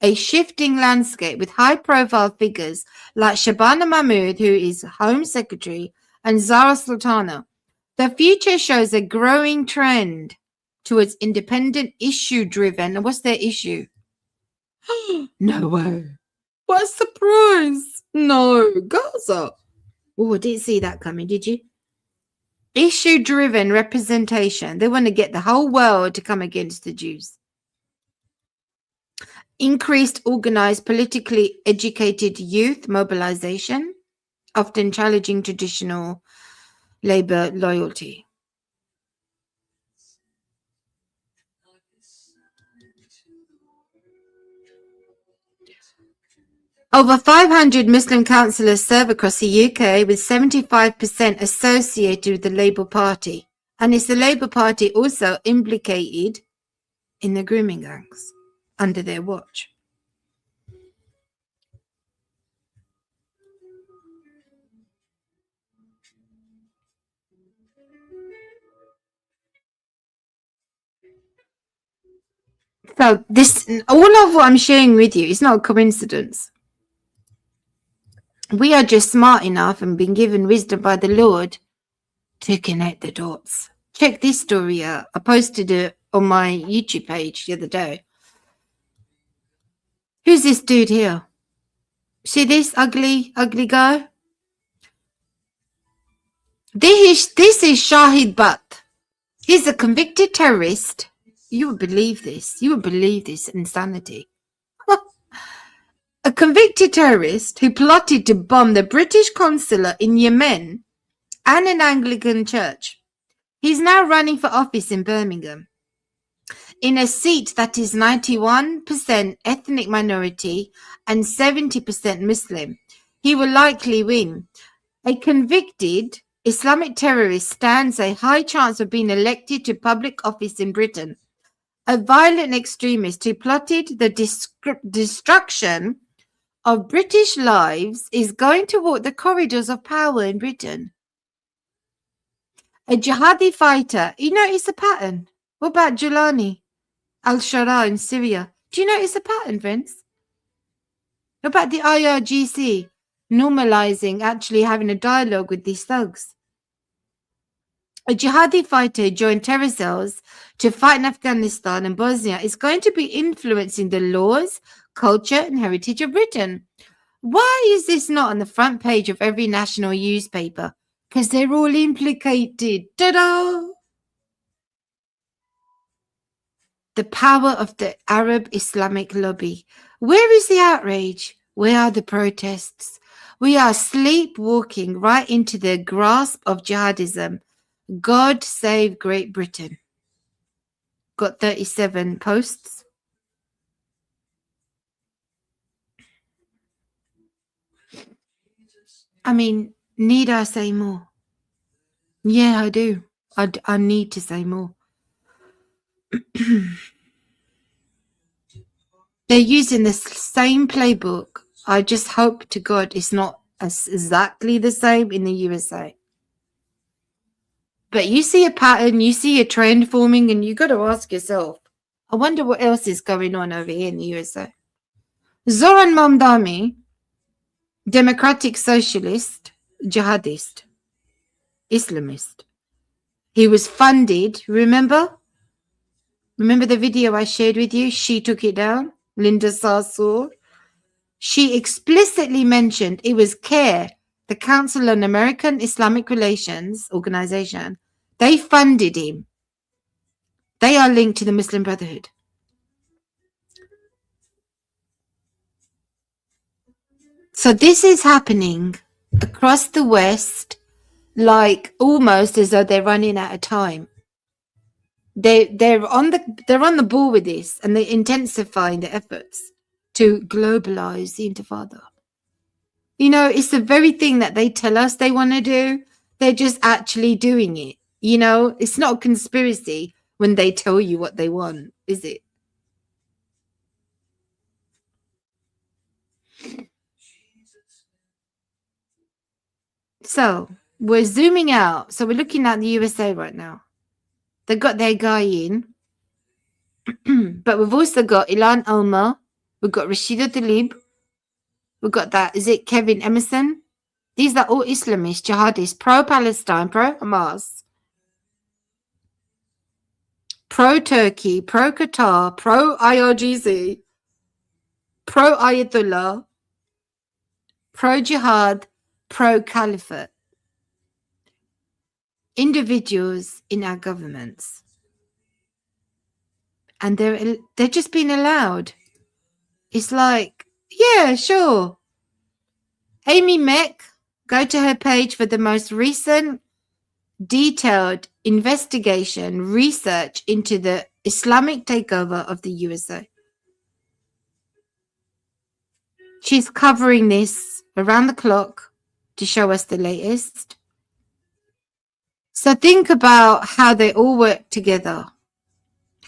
a shifting landscape with high-profile figures like Shabana Mahmood, who is Home Secretary, and Zara Sultana. The future shows a growing trend towards independent, issue-driven. And what's their issue? No way. What a surprise. No, Gaza. Oh, I didn't see that coming, did you? Issue-driven representation. They want to get the whole world to come against the Jews. Increased organized, politically educated youth mobilization, often challenging traditional Labour loyalty. Over 500 Muslim councillors serve across the UK, with 75% associated with the Labour Party. And is the Labour Party also implicated in the grooming gangs under their watch. So this, all of what I'm sharing with you is not a coincidence. We are just smart enough and been given wisdom by the Lord to connect the dots. Check this story out. I posted it on my YouTube page the other day. Who's this dude here? See this ugly guy? This is Shahid Butt. He's a convicted terrorist. You would believe this. You would believe this insanity. A convicted terrorist who plotted to bomb the British consulate in Yemen and an Anglican church. He's now running for office in Birmingham, in a seat that is 91% ethnic minority and 70% Muslim. He will likely win. A convicted Islamic terrorist stands a high chance of being elected to public office in Britain. A violent extremist who plotted the destruction of British lives is going to walk the corridors of power in Britain. A jihadi fighter. You notice a pattern? What about Julani al-Shara in Syria? Do you notice a pattern, friends? What about the IRGC normalizing actually having a dialogue with these thugs? A jihadi fighter joined terror cells to fight in Afghanistan and Bosnia is going to be influencing the laws, culture, and heritage of Britain. Why is this not on the front page of every national newspaper? Because they're all implicated. Ta-da! The power of the Arab Islamic lobby. Where is the outrage? Where are the protests? We are sleepwalking right into the grasp of jihadism. God save Great Britain. Got 37 posts. I mean, need I say more? Yeah, I do. I need to say more. They're using the same playbook. I just hope to God it's not exactly the same in the USA. But you see a pattern, you see a trend forming, and you got to ask yourself, I wonder what else is going on over here in the USA. Zoran Mamdani, democratic socialist, jihadist, Islamist. He was funded, remember? Remember the video I shared with you? She took it down, Linda Sarsour. She explicitly mentioned it was CARE, the Council on American Islamic Relations organization. They funded him. They are linked to the Muslim Brotherhood. So this is happening across the West, like almost as though they're running out of time. They're on the ball with this, and they're intensifying the efforts to globalize the Intifada. You know, it's the very thing that they tell us they want to do. They're just actually doing it. You know, it's not a conspiracy when they tell you what they want, is it? So we're zooming out. So we're looking at the USA right now. They've got their guy in. But we've also got Ilan Omar. We've got Rashida Tlaib. We've got that. Is it Kevin Emerson? These are all Islamists, jihadists, pro-Palestine, pro-Hamas, pro-Turkey, pro-Qatar, pro-IRGC, pro-Ayatollah, pro-Jihad, pro-Caliphate. Individuals in our governments. And they're just being allowed. It's like, yeah, sure. Amy Meck, go to her page for the most recent detailed investigation research into the Islamic takeover of the USA. She's covering this around the clock to show us the latest. So think about how they all work together.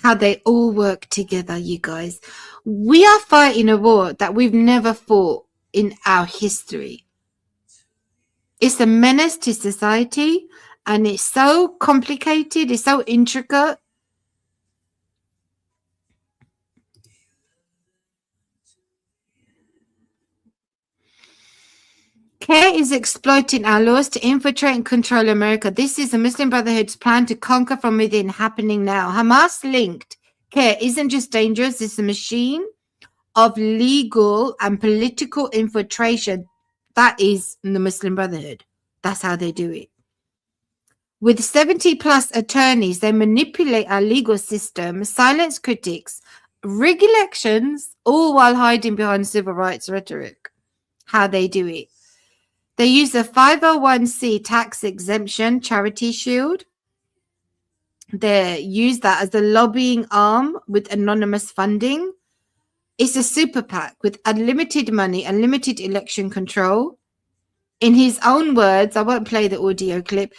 How they all work together, you guys. We are fighting a war that we've never fought in our history. It's a menace to society, and it's so complicated, it's so intricate. CARE is exploiting our laws to infiltrate and control America. This is the Muslim Brotherhood's plan to conquer from within, happening now. Hamas linked CARE isn't just dangerous, it's a machine of legal and political infiltration. That is the Muslim Brotherhood. That's how they do it. With 70 plus attorneys, they manipulate our legal system, silence critics, rig elections, all while hiding behind civil rights rhetoric. How they do it. They use a 501c tax exemption charity shield. They use that as the lobbying arm with anonymous funding. It's a super PAC with unlimited money, unlimited election control. In his own words, I won't play the audio clip.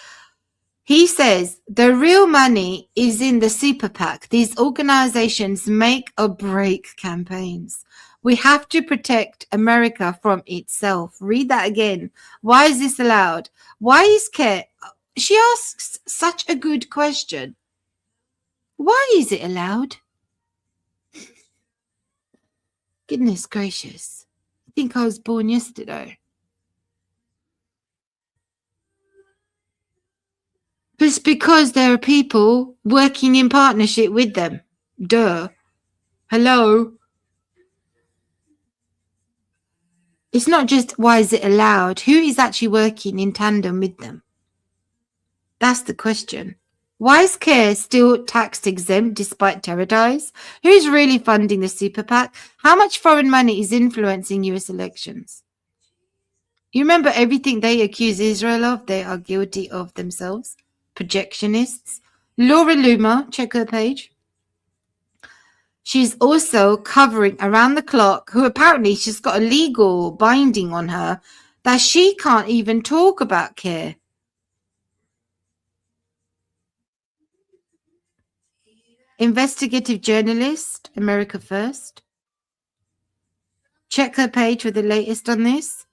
He says the real money is in the super PAC. These organizations make or break campaigns. We have to protect America from itself. Read that again. Why is this allowed? Why is CARE? She asks such a good question. Why is it allowed? Goodness gracious. I think I was born yesterday. It's because there are people working in partnership with them. Duh. Hello? It's not just why is it allowed? Who is actually working in tandem with them? That's the question. Why is CARE still tax exempt despite terror ties? Who's really funding the super PAC? How much foreign money is influencing US elections? You remember everything they accuse Israel of? They are guilty of themselves. Projectionists. Laura Loomer, check her page. She's also covering around the clock, who apparently she's got a legal binding on her that she can't even talk about CARE. Investigative journalist, America First. Check her page for the latest on this.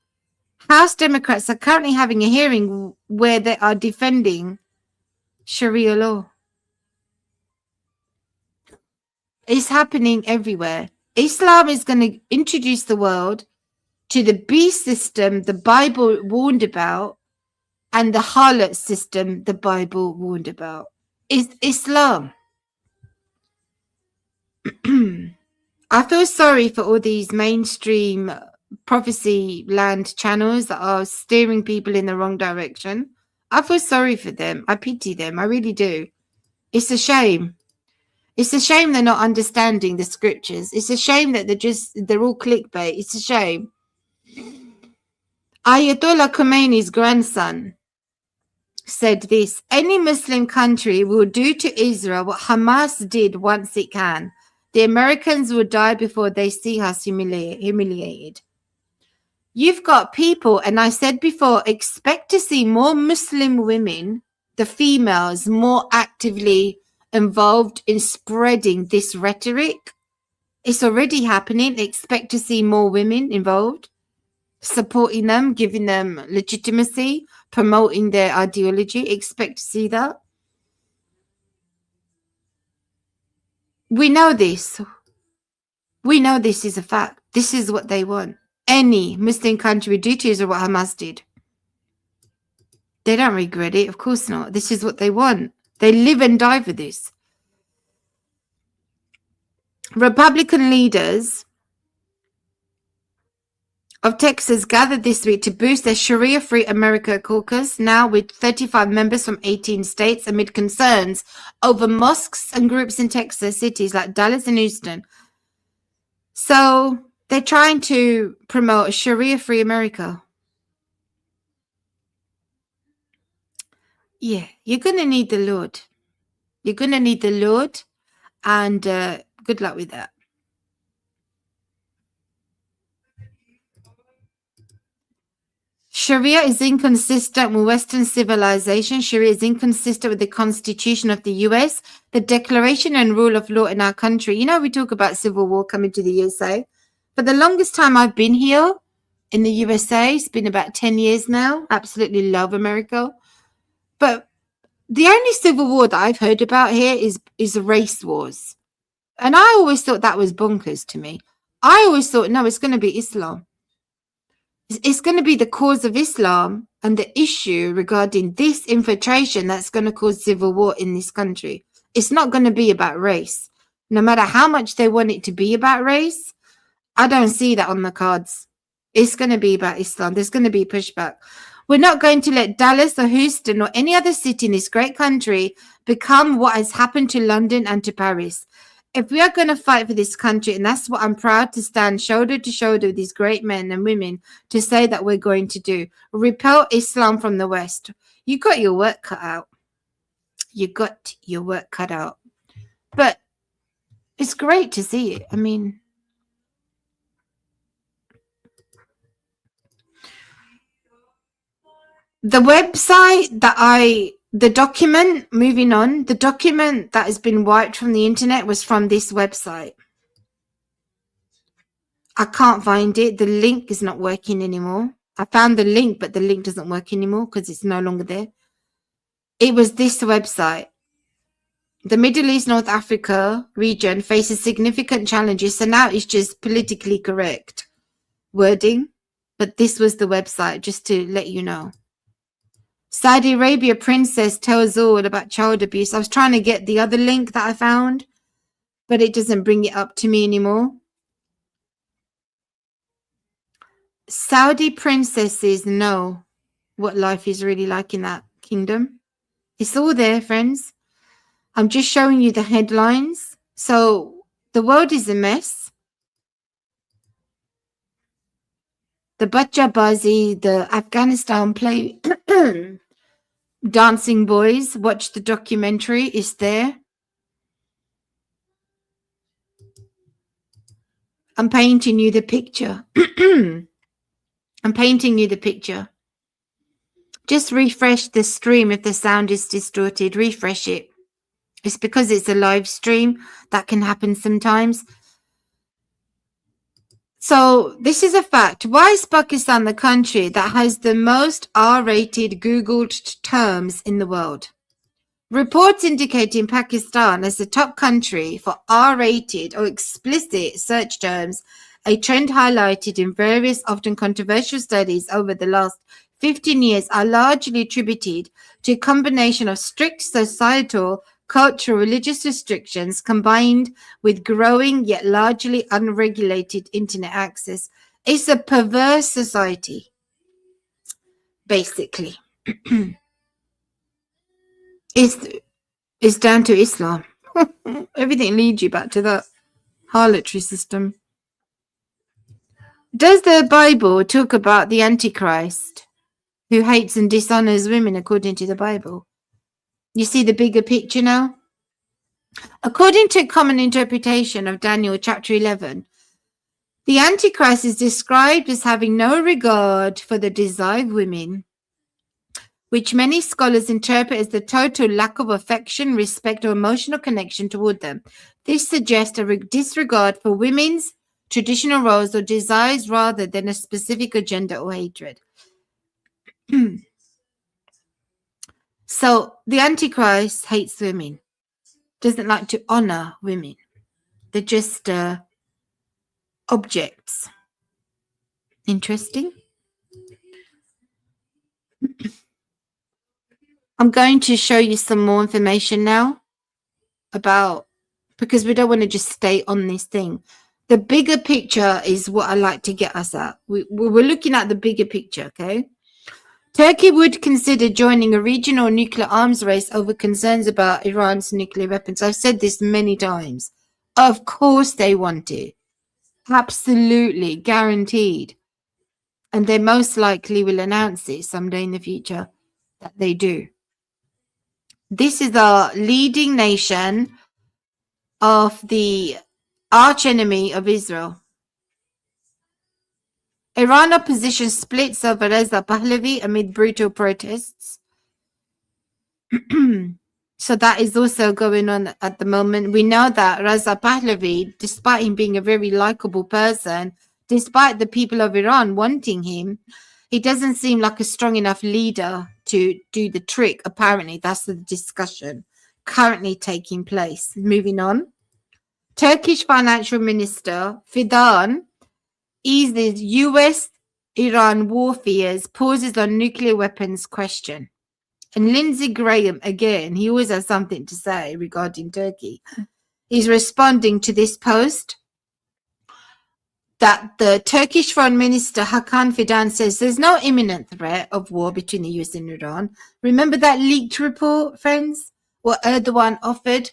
House Democrats are currently having a hearing where they are defending Sharia law. It's happening everywhere. Islam is going to introduce the world to the beast system the Bible warned about and the harlot system the Bible warned about. It's Islam. I feel sorry for all these mainstream prophecy land channels that are steering people in the wrong direction. I feel sorry for them. I pity them. I really do. It's a shame. It's a shame they're not understanding the scriptures. It's a shame that they're all clickbait. It's a shame. Ayatollah Khomeini's grandson said this: any Muslim country will do to Israel what Hamas did once it can. The Americans will die before they see us humiliated. You've got people, and I said before, expect to see more Muslim women, the females, more actively involved in spreading this rhetoric. It's already happening. Expect to see more women involved, supporting them, giving them legitimacy, promoting their ideology. Expect to see that. We know this. We know this is a fact. This is what they want. Any Muslim country would do to Israel what Hamas did. They don't regret it. Of course not. This is what they want. They live and die for this. Republican leaders of Texas gathered this week to boost their Sharia-free America caucus, now with 35 members from 18 states, amid concerns over mosques and groups in Texas cities like Dallas and Houston. So they're trying to promote a Sharia-free America. Yeah, you're going to need the Lord. You're going to need the Lord, and good luck with that. Sharia is inconsistent with Western civilization. Sharia is inconsistent with the Constitution of the US, the Declaration and Rule of Law in our country. You know, we talk about civil war coming to the USA. For the longest time I've been here in the USA, it's been about 10 years now. Absolutely love America. But the only civil war that I've heard about here is race wars. And I always thought that was bonkers to me. I always thought, no, it's going to be Islam. It's going to be the cause of Islam and the issue regarding this infiltration that's going to cause civil war in this country. It's not going to be about race. No matter how much they want it to be about race, I don't see that on the cards. It's going to be about Islam. There's going to be pushback. We're not going to let Dallas or Houston or any other city in this great country become what has happened to London and to Paris. If we are going to fight for this country, and that's what I'm proud to stand shoulder to shoulder with these great men and women to say that we're going to do, repel Islam from the West. You got your work cut out. You got your work cut out. But it's great to see it. I mean, the website that the document that has been wiped from the internet was from this website. I can't find it. The link is not working anymore. I found the link, but the link doesn't work anymore because it's no longer there. It was this website. The Middle East, North Africa region faces significant challenges. So now it's just politically correct wording. But this was the website, just to let you know. Saudi Arabia princess tells all about child abuse. I was trying to get the other link that I found, but it doesn't bring it up to me anymore. Saudi princesses know what life is really like in that kingdom. It's all there, friends. I'm just showing you the headlines. So the world is a mess. The Bachabazi, the Afghanistan play dancing boys, watch the documentary, is there. I'm painting you the picture. I'm painting you the picture. Just refresh the stream if the sound is distorted. Refresh it. It's because it's a live stream. That can happen sometimes. So this is a fact. Why is Pakistan the country that has the most R-rated Googled terms in the world? Reports indicating Pakistan as the top country for R-rated or explicit search terms, a trend highlighted in various often controversial studies over the last 15 years, are largely attributed to a combination of strict societal, cultural, religious restrictions combined with growing yet largely unregulated internet access. It's a perverse society, basically. It's down to Islam. Everything leads you back to that harlotry system. Does the Bible talk about the Antichrist who hates and dishonors women according to the Bible? You see the bigger picture now? According to a common interpretation of Daniel chapter 11, the Antichrist is described as having no regard for the desire of women, which many scholars interpret as the total lack of affection, respect, or emotional connection toward them. This suggests a disregard for women's traditional roles or desires rather than a specific agenda or hatred. So the Antichrist hates women, doesn't like to honor women. They're just objects. Interesting. I'm going to show you some more information now about, because we don't want to just stay on this thing. The bigger picture is what I like to get us at. We're looking at the bigger picture, okay? Turkey would consider joining a regional nuclear arms race over concerns about Iran's nuclear weapons. I've said this many times. Of course they want it. Absolutely, guaranteed. And they most likely will announce it someday in the future that they do. This is the leading nation of the arch enemy of Israel. Iran opposition splits over Reza Pahlavi amid brutal protests. So that is also going on at the moment. We know that Reza Pahlavi, despite him being a very likable person, despite the people of Iran wanting him, he doesn't seem like a strong enough leader to do the trick. Apparently, that's the discussion currently taking place. Moving on. Turkish Financial Minister Fidan eases US-Iran war fears, pauses on nuclear weapons question. And Lindsey Graham, again, he always has something to say regarding Turkey. He's responding to this post that the Turkish Foreign Minister Hakan Fidan says there's no imminent threat of war between the US and Iran. Remember that leaked report, friends? What Erdogan offered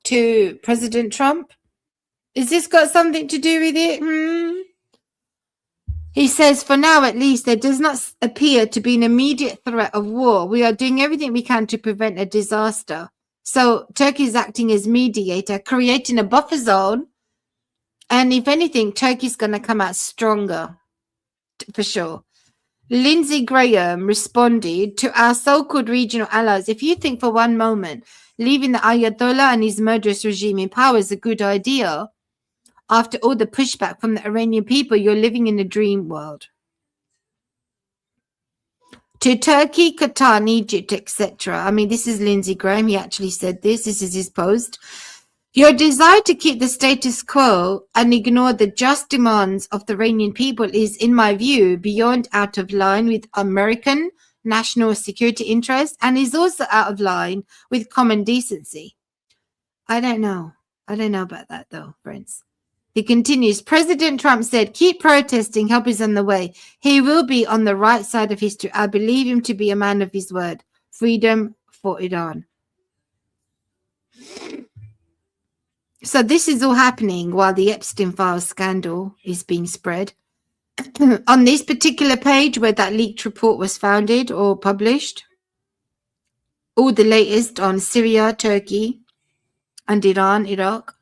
to President Trump? Is this got something to do with it? He says, for now at least, there does not appear to be an immediate threat of war. We are doing everything we can to prevent a disaster. So Turkey is acting as mediator, creating a buffer zone. And if anything, Turkey's going to come out stronger, for sure. Lindsey Graham responded to our so-called regional allies. If you think for one moment leaving the Ayatollah and his murderous regime in power is a good idea, after all the pushback from the Iranian people, you're living in a dream world. To Turkey, Qatar, and Egypt, etc. I mean, this is Lindsey Graham. He actually said this. This is his post. Your desire to keep the status quo and ignore the just demands of the Iranian people is, in my view, beyond out of line with American national security interests and is also out of line with common decency. I don't know. I don't know about that, though, friends. He continues, President Trump said, keep protesting, help is on the way. He will be on the right side of history. I believe him to be a man of his word. Freedom for Iran. So this is all happening while the Epstein files scandal is being spread. On this particular page where that leaked report was founded or published, all the latest on Syria, Turkey, and Iran, Iraq.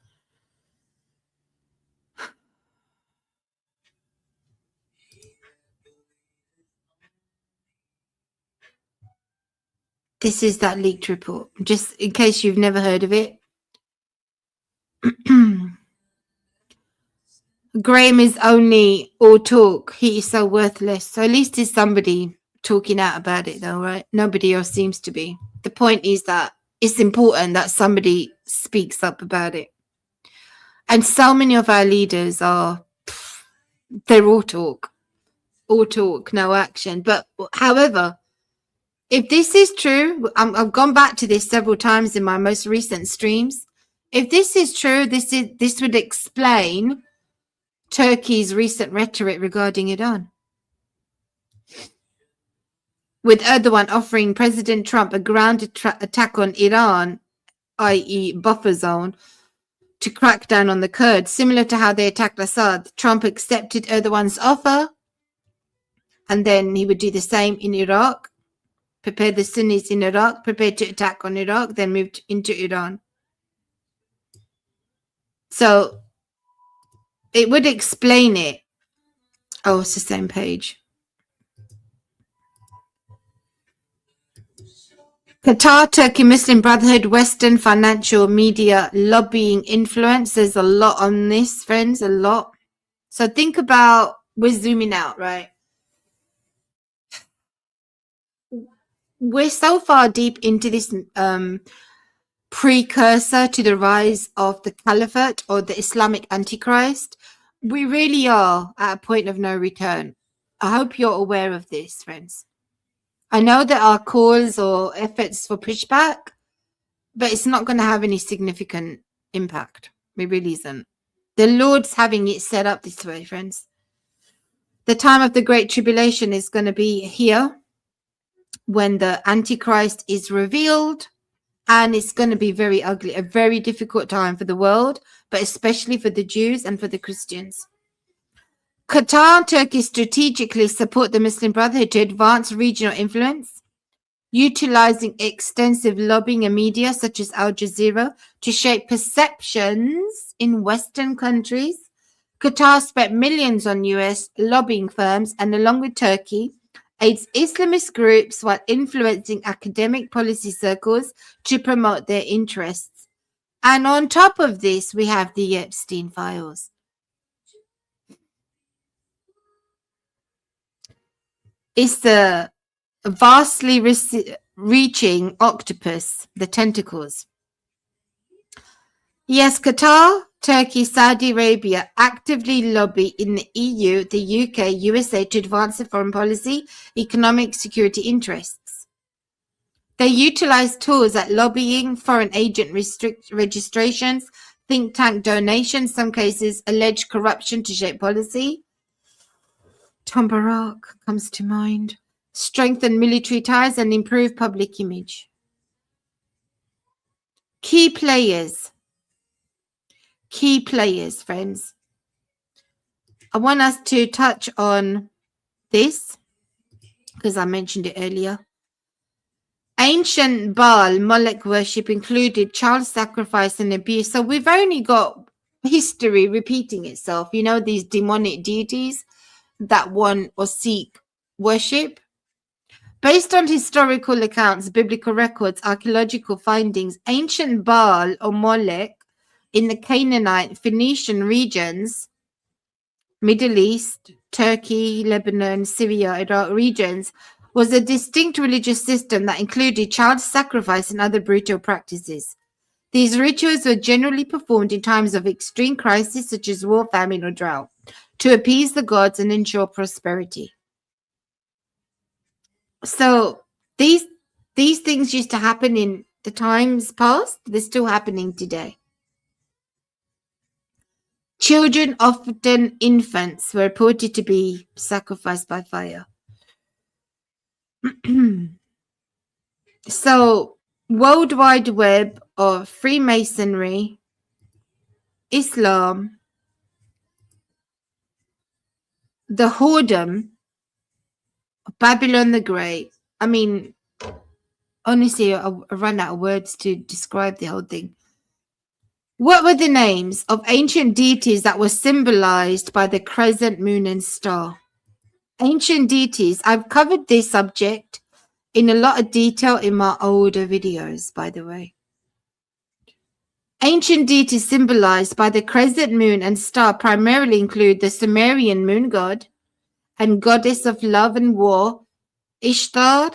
This is that leaked report, just in case you've never heard of it. Graham is only all talk. He is so worthless. So at least there's somebody talking out about it, though, right? Nobody else seems to be. The point is that it's important that somebody speaks up about it. And so many of our leaders they're all talk, no action. But however, if this is true, I've gone back to this several times in my most recent streams. If this is true, this would explain Turkey's recent rhetoric regarding Iran. With Erdogan offering President Trump a ground attack on Iran, i.e. buffer zone, to crack down on the Kurds, similar to how they attacked Assad. Trump accepted Erdogan's offer, and then he would do the same in Iraq, prepare the Sunnis in Iraq, prepare to attack on Iraq, then moved into Iran. So it would explain it. Oh, it's the same page. Qatar, Turkey, Muslim Brotherhood, Western financial media lobbying influence. There's a lot on this, friends, a lot. So think about, we're zooming out, right? We're so far deep into this precursor to the rise of the Caliphate or the Islamic Antichrist. We really are at a point of no return. I hope you're aware of this, friends. I know there are calls or efforts for pushback, but it's not going to have any significant impact. It really isn't. The Lord's having it set up this way, friends. The time of the Great Tribulation is going to be here when the Antichrist is revealed, and it's going to be very ugly, a very difficult time for the world, but especially for the Jews and for the Christians. Qatar and Turkey strategically support the Muslim Brotherhood to advance regional influence, utilizing extensive lobbying and media such as Al Jazeera to shape perceptions in Western countries Qatar spent millions on US lobbying firms and, along with Turkey, aids Islamist groups while influencing academic policy circles to promote their interests. And on top of this, we have the Epstein files. It's the vastly reaching octopus, the tentacles. Yes, Qatar, Turkey, Saudi Arabia actively lobby in the EU, the UK, USA to advance their foreign policy, economic, security interests. They utilize tools like lobbying, foreign agent registrations, think tank donations, some cases alleged corruption to shape policy. Tom Barak comes to mind. Strengthen military ties and improve public image. Key players, friends. I want us to touch on this because I mentioned it earlier. Ancient Baal Molech worship included child sacrifice and abuse. So we've only got history repeating itself. You know, these demonic deities that one or seek worship. Based on historical accounts, biblical records, archaeological findings, ancient Baal or Molech in the Canaanite, Phoenician regions, Middle East, Turkey, Lebanon, Syria, Iraq regions, was a distinct religious system that included child sacrifice and other brutal practices. These rituals were generally performed in times of extreme crisis such as war, famine, or drought, to appease the gods and ensure prosperity. So these things used to happen in the times past. They're still happening today. Children, often infants, were reported to be sacrificed by fire. So, World Wide Web of Freemasonry, Islam, the whoredom, Babylon the Great. I mean, honestly, I run out of words to describe the whole thing. What were the names of ancient deities that were symbolized by the crescent moon and star? Ancient deities. I've covered this subject in a lot of detail in my older videos, by the way. Ancient deities symbolized by the crescent moon and star primarily include the Sumerian moon god and goddess of love and war, Ishtar,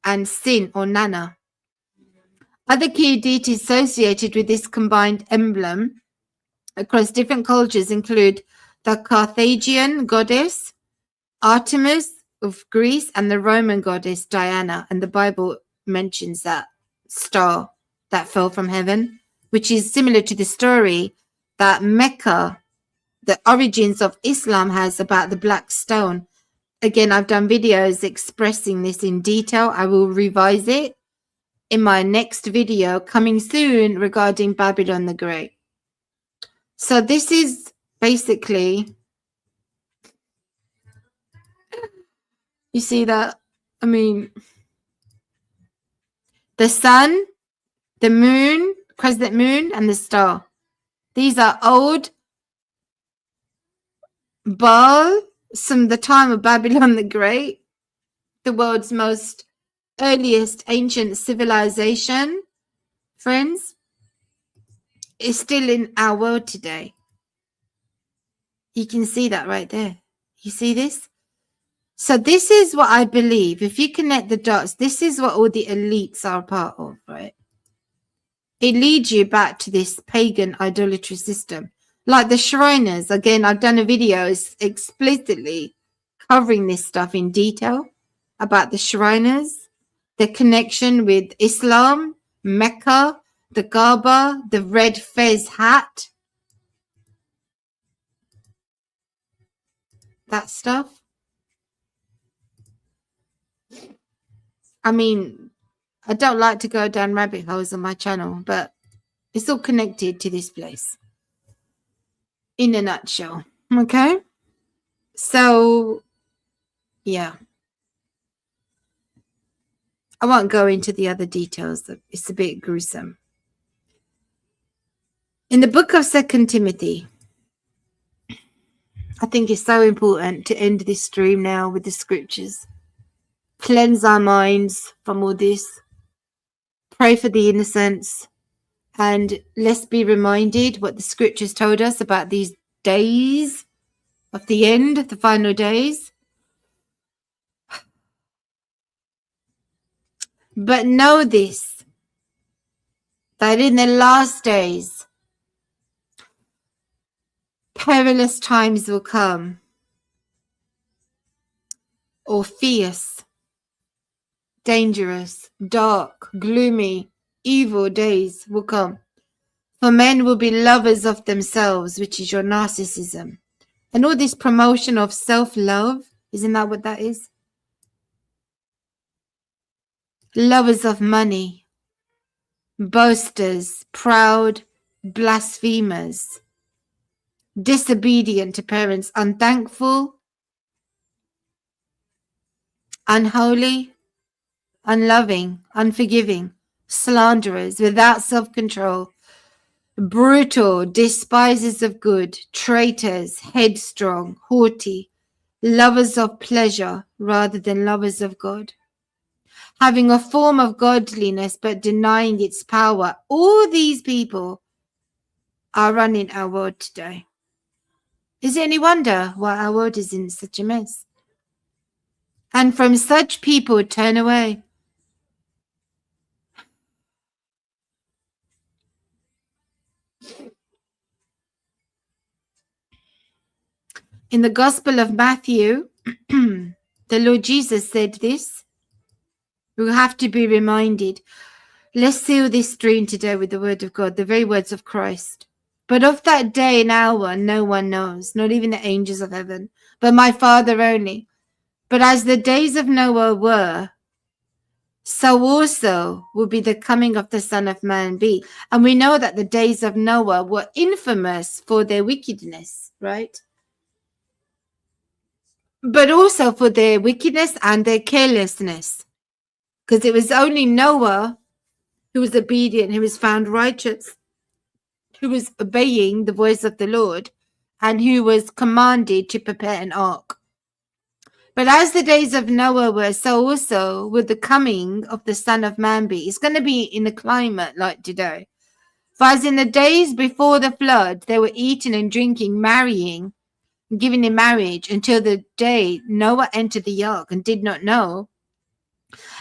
and Sin or Nana. Other key deities associated with this combined emblem across different cultures include the Carthaginian goddess Artemis of Greece and the Roman goddess Diana, and the Bible mentions that star that fell from heaven, which is similar to the story that Mecca, the origins of Islam, has about the black stone. Again, I've done videos expressing this in detail. I will revise it in my next video coming soon regarding Babylon the Great. So this is basically, you see that? I mean, the sun, the moon, crescent moon, and the star. These are old Baal, from the time of Babylon the Great, the world's most earliest ancient civilization, friends, is still in our world today. You can see that right there. You see this? So this is what I believe. If you connect the dots, this is what all the elites are a part of, right? It leads you back to this pagan idolatry system. Like the Shriners. Again, I've done a video explicitly covering this stuff in detail about the Shriners, the connection with Islam, Mecca, the Kaaba, the red fez hat, that stuff. I mean, I don't like to go down rabbit holes on my channel, but it's all connected to this place in a nutshell. Okay? So, yeah. I won't go into the other details. It's a bit gruesome. In the book of 2 Timothy, I think it's so important to end this stream now with the scriptures. Cleanse our minds from all this. Pray for the innocents. And let's be reminded what the scriptures told us about these days of the end, the final days. But know this, that in the last days, perilous times will come, or fierce, dangerous, dark, gloomy, evil days will come. For men will be lovers of themselves, which is your narcissism. And all this promotion of self-love, isn't that what that is? Lovers of money, boasters, proud, blasphemers, disobedient to parents, unthankful, unholy, unloving, unforgiving, slanderers, without self-control, brutal, despisers of good, traitors, headstrong, haughty, lovers of pleasure rather than lovers of God, having a form of godliness but denying its power. All these people are running our world today. Is it any wonder why our world is in such a mess? And from such people turn away. In the Gospel of Matthew, the Lord Jesus said this. We have to be reminded. Let's seal this stream today with the word of God, the very words of Christ. But of that day and hour, no one knows, not even the angels of heaven, but my Father only. But as the days of Noah were, so also will be the coming of the Son of Man be. And we know that the days of Noah were infamous for their wickedness, right? But also for their wickedness and their carelessness. Because it was only Noah who was obedient, who was found righteous, who was obeying the voice of the Lord, and who was commanded to prepare an ark. But as the days of Noah were, so also will the coming of the Son of Man be. It's going to be in a climate like today. For as in the days before the flood, they were eating and drinking, marrying, giving in marriage, until the day Noah entered the ark and did not know,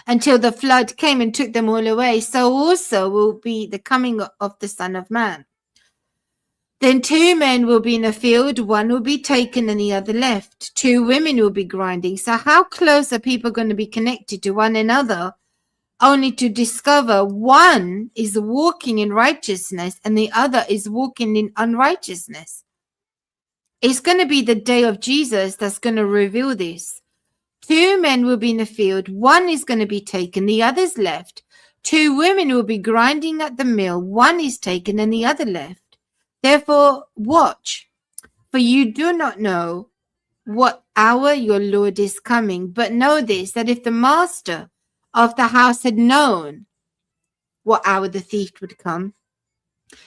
until the flood came and took them all away, so also will be the coming of the Son of Man. Then 2 men will be in a field, one will be taken and the other left. 2 women will be grinding. So how close are people going to be connected to one another, only to discover one is walking in righteousness and the other is walking in unrighteousness? It's going to be the day of Jesus that's going to reveal this. 2 men will be in the field, one is going to be taken, the other's left. 2 women will be grinding at the mill, one is taken and the other left. Therefore, watch, for you do not know what hour your Lord is coming. But know this, that if the master of the house had known what hour the thief would come,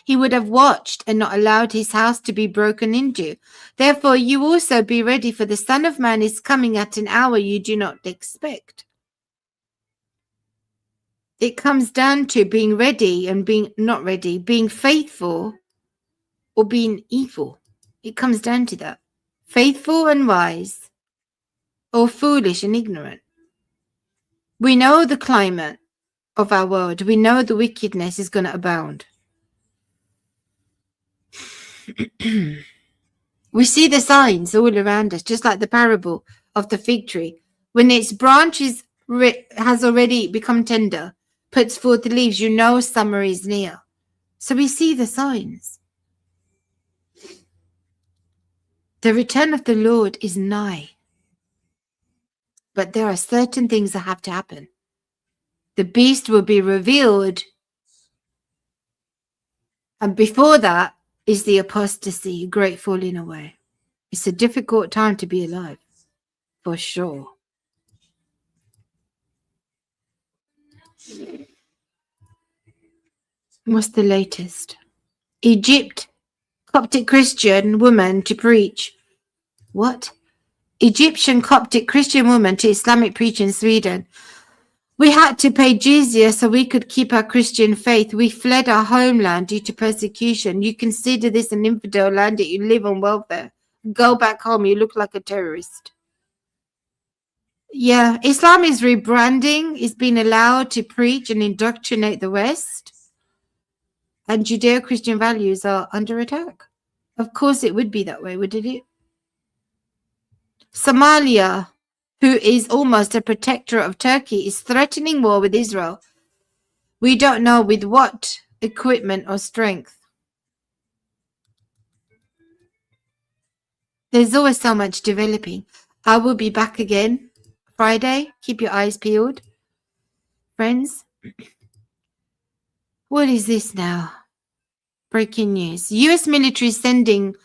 he would have watched and not allowed his house to be broken into. Therefore, you also be ready, for the Son of Man is coming at an hour you do not expect. It comes down to being ready and being not ready, being faithful or being evil. It comes down to that. Faithful and wise, or foolish and ignorant. We know the climate of our world. We know the wickedness is going to abound. We see the signs all around us, just like the parable of the fig tree. When its branch has already become tender, puts forth the leaves, you know summer is near. So we see the signs. The return of the Lord is nigh. But there are certain things that have to happen. The beast will be revealed. And before that is the apostasy, great falling away. It's a difficult time to be alive, for sure. What's the latest? Egypt, Coptic Christian woman to preach. What? Egyptian Coptic Christian woman to Islamic preacher in Sweden. We had to pay jizya so we could keep our Christian faith. We fled our homeland due to persecution. You consider this an infidel land that you live on welfare. Go back home. You look like a terrorist. Yeah, Islam is rebranding. It's been allowed to preach and indoctrinate the West. And Judeo-Christian values are under attack. Of course it would be that way, wouldn't it? Somalia, who is almost a protector of Turkey, is threatening war with Israel. We don't know with what equipment or strength. There's always so much developing. I will be back again Friday. Keep your eyes peeled. Friends, what is this now? Breaking news. U.S. military sending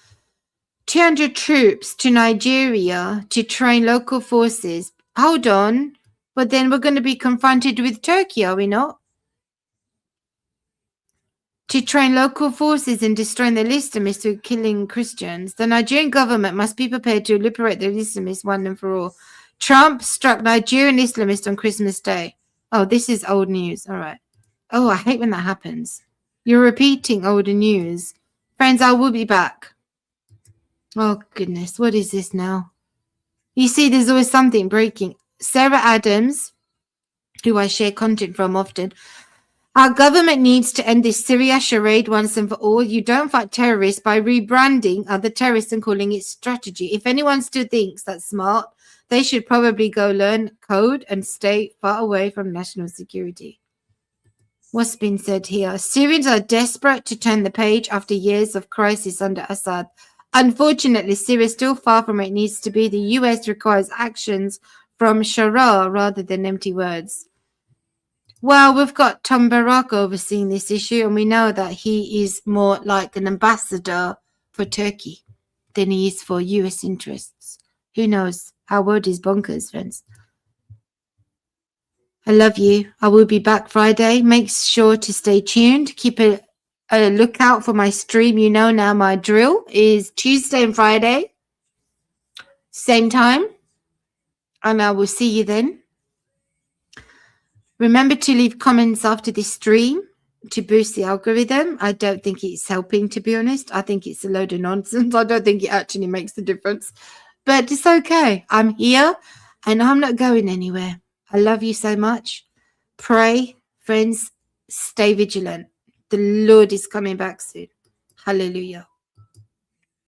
200 troops to Nigeria to train local forces. Hold on. But then we're going to be confronted with Turkey, are we not? To train local forces in destroying the Islamists who are killing Christians. The Nigerian government must be prepared to liberate the Islamists one and for all. Trump struck Nigerian Islamists on Christmas Day. Oh, this is old news. All right. Oh, I hate when that happens. You're repeating older news. Friends, I will be back. Oh, goodness. What is this now? You see, there's always something breaking. Sarah Adams, who I share content from often. Our government needs to end this Syria charade once and for all. You don't fight terrorists by rebranding other terrorists and calling it strategy. If anyone still thinks that's smart, they should probably go learn code and stay far away from national security. What's been said here? Syrians are desperate to turn the page after years of crisis under Assad. Unfortunately, Syria is still far from where it needs to be. The US requires actions from Shara rather than empty words. Well, we've got Tom Barak overseeing this issue, and we know that he is more like an ambassador for Turkey than he is for US interests. Who knows? Our world is bonkers, friends. I love you. I will be back Friday. Make sure to stay tuned. Keep a lookout for my stream. You know now my drill is Tuesday and Friday. Same time. And I will see you then. Remember to leave comments after this stream to boost the algorithm. I don't think it's helping, to be honest. I think it's a load of nonsense. I don't think it actually makes a difference. But it's okay. I'm here and I'm not going anywhere. I love you so much. Pray, friends, stay vigilant. The Lord is coming back soon. Hallelujah.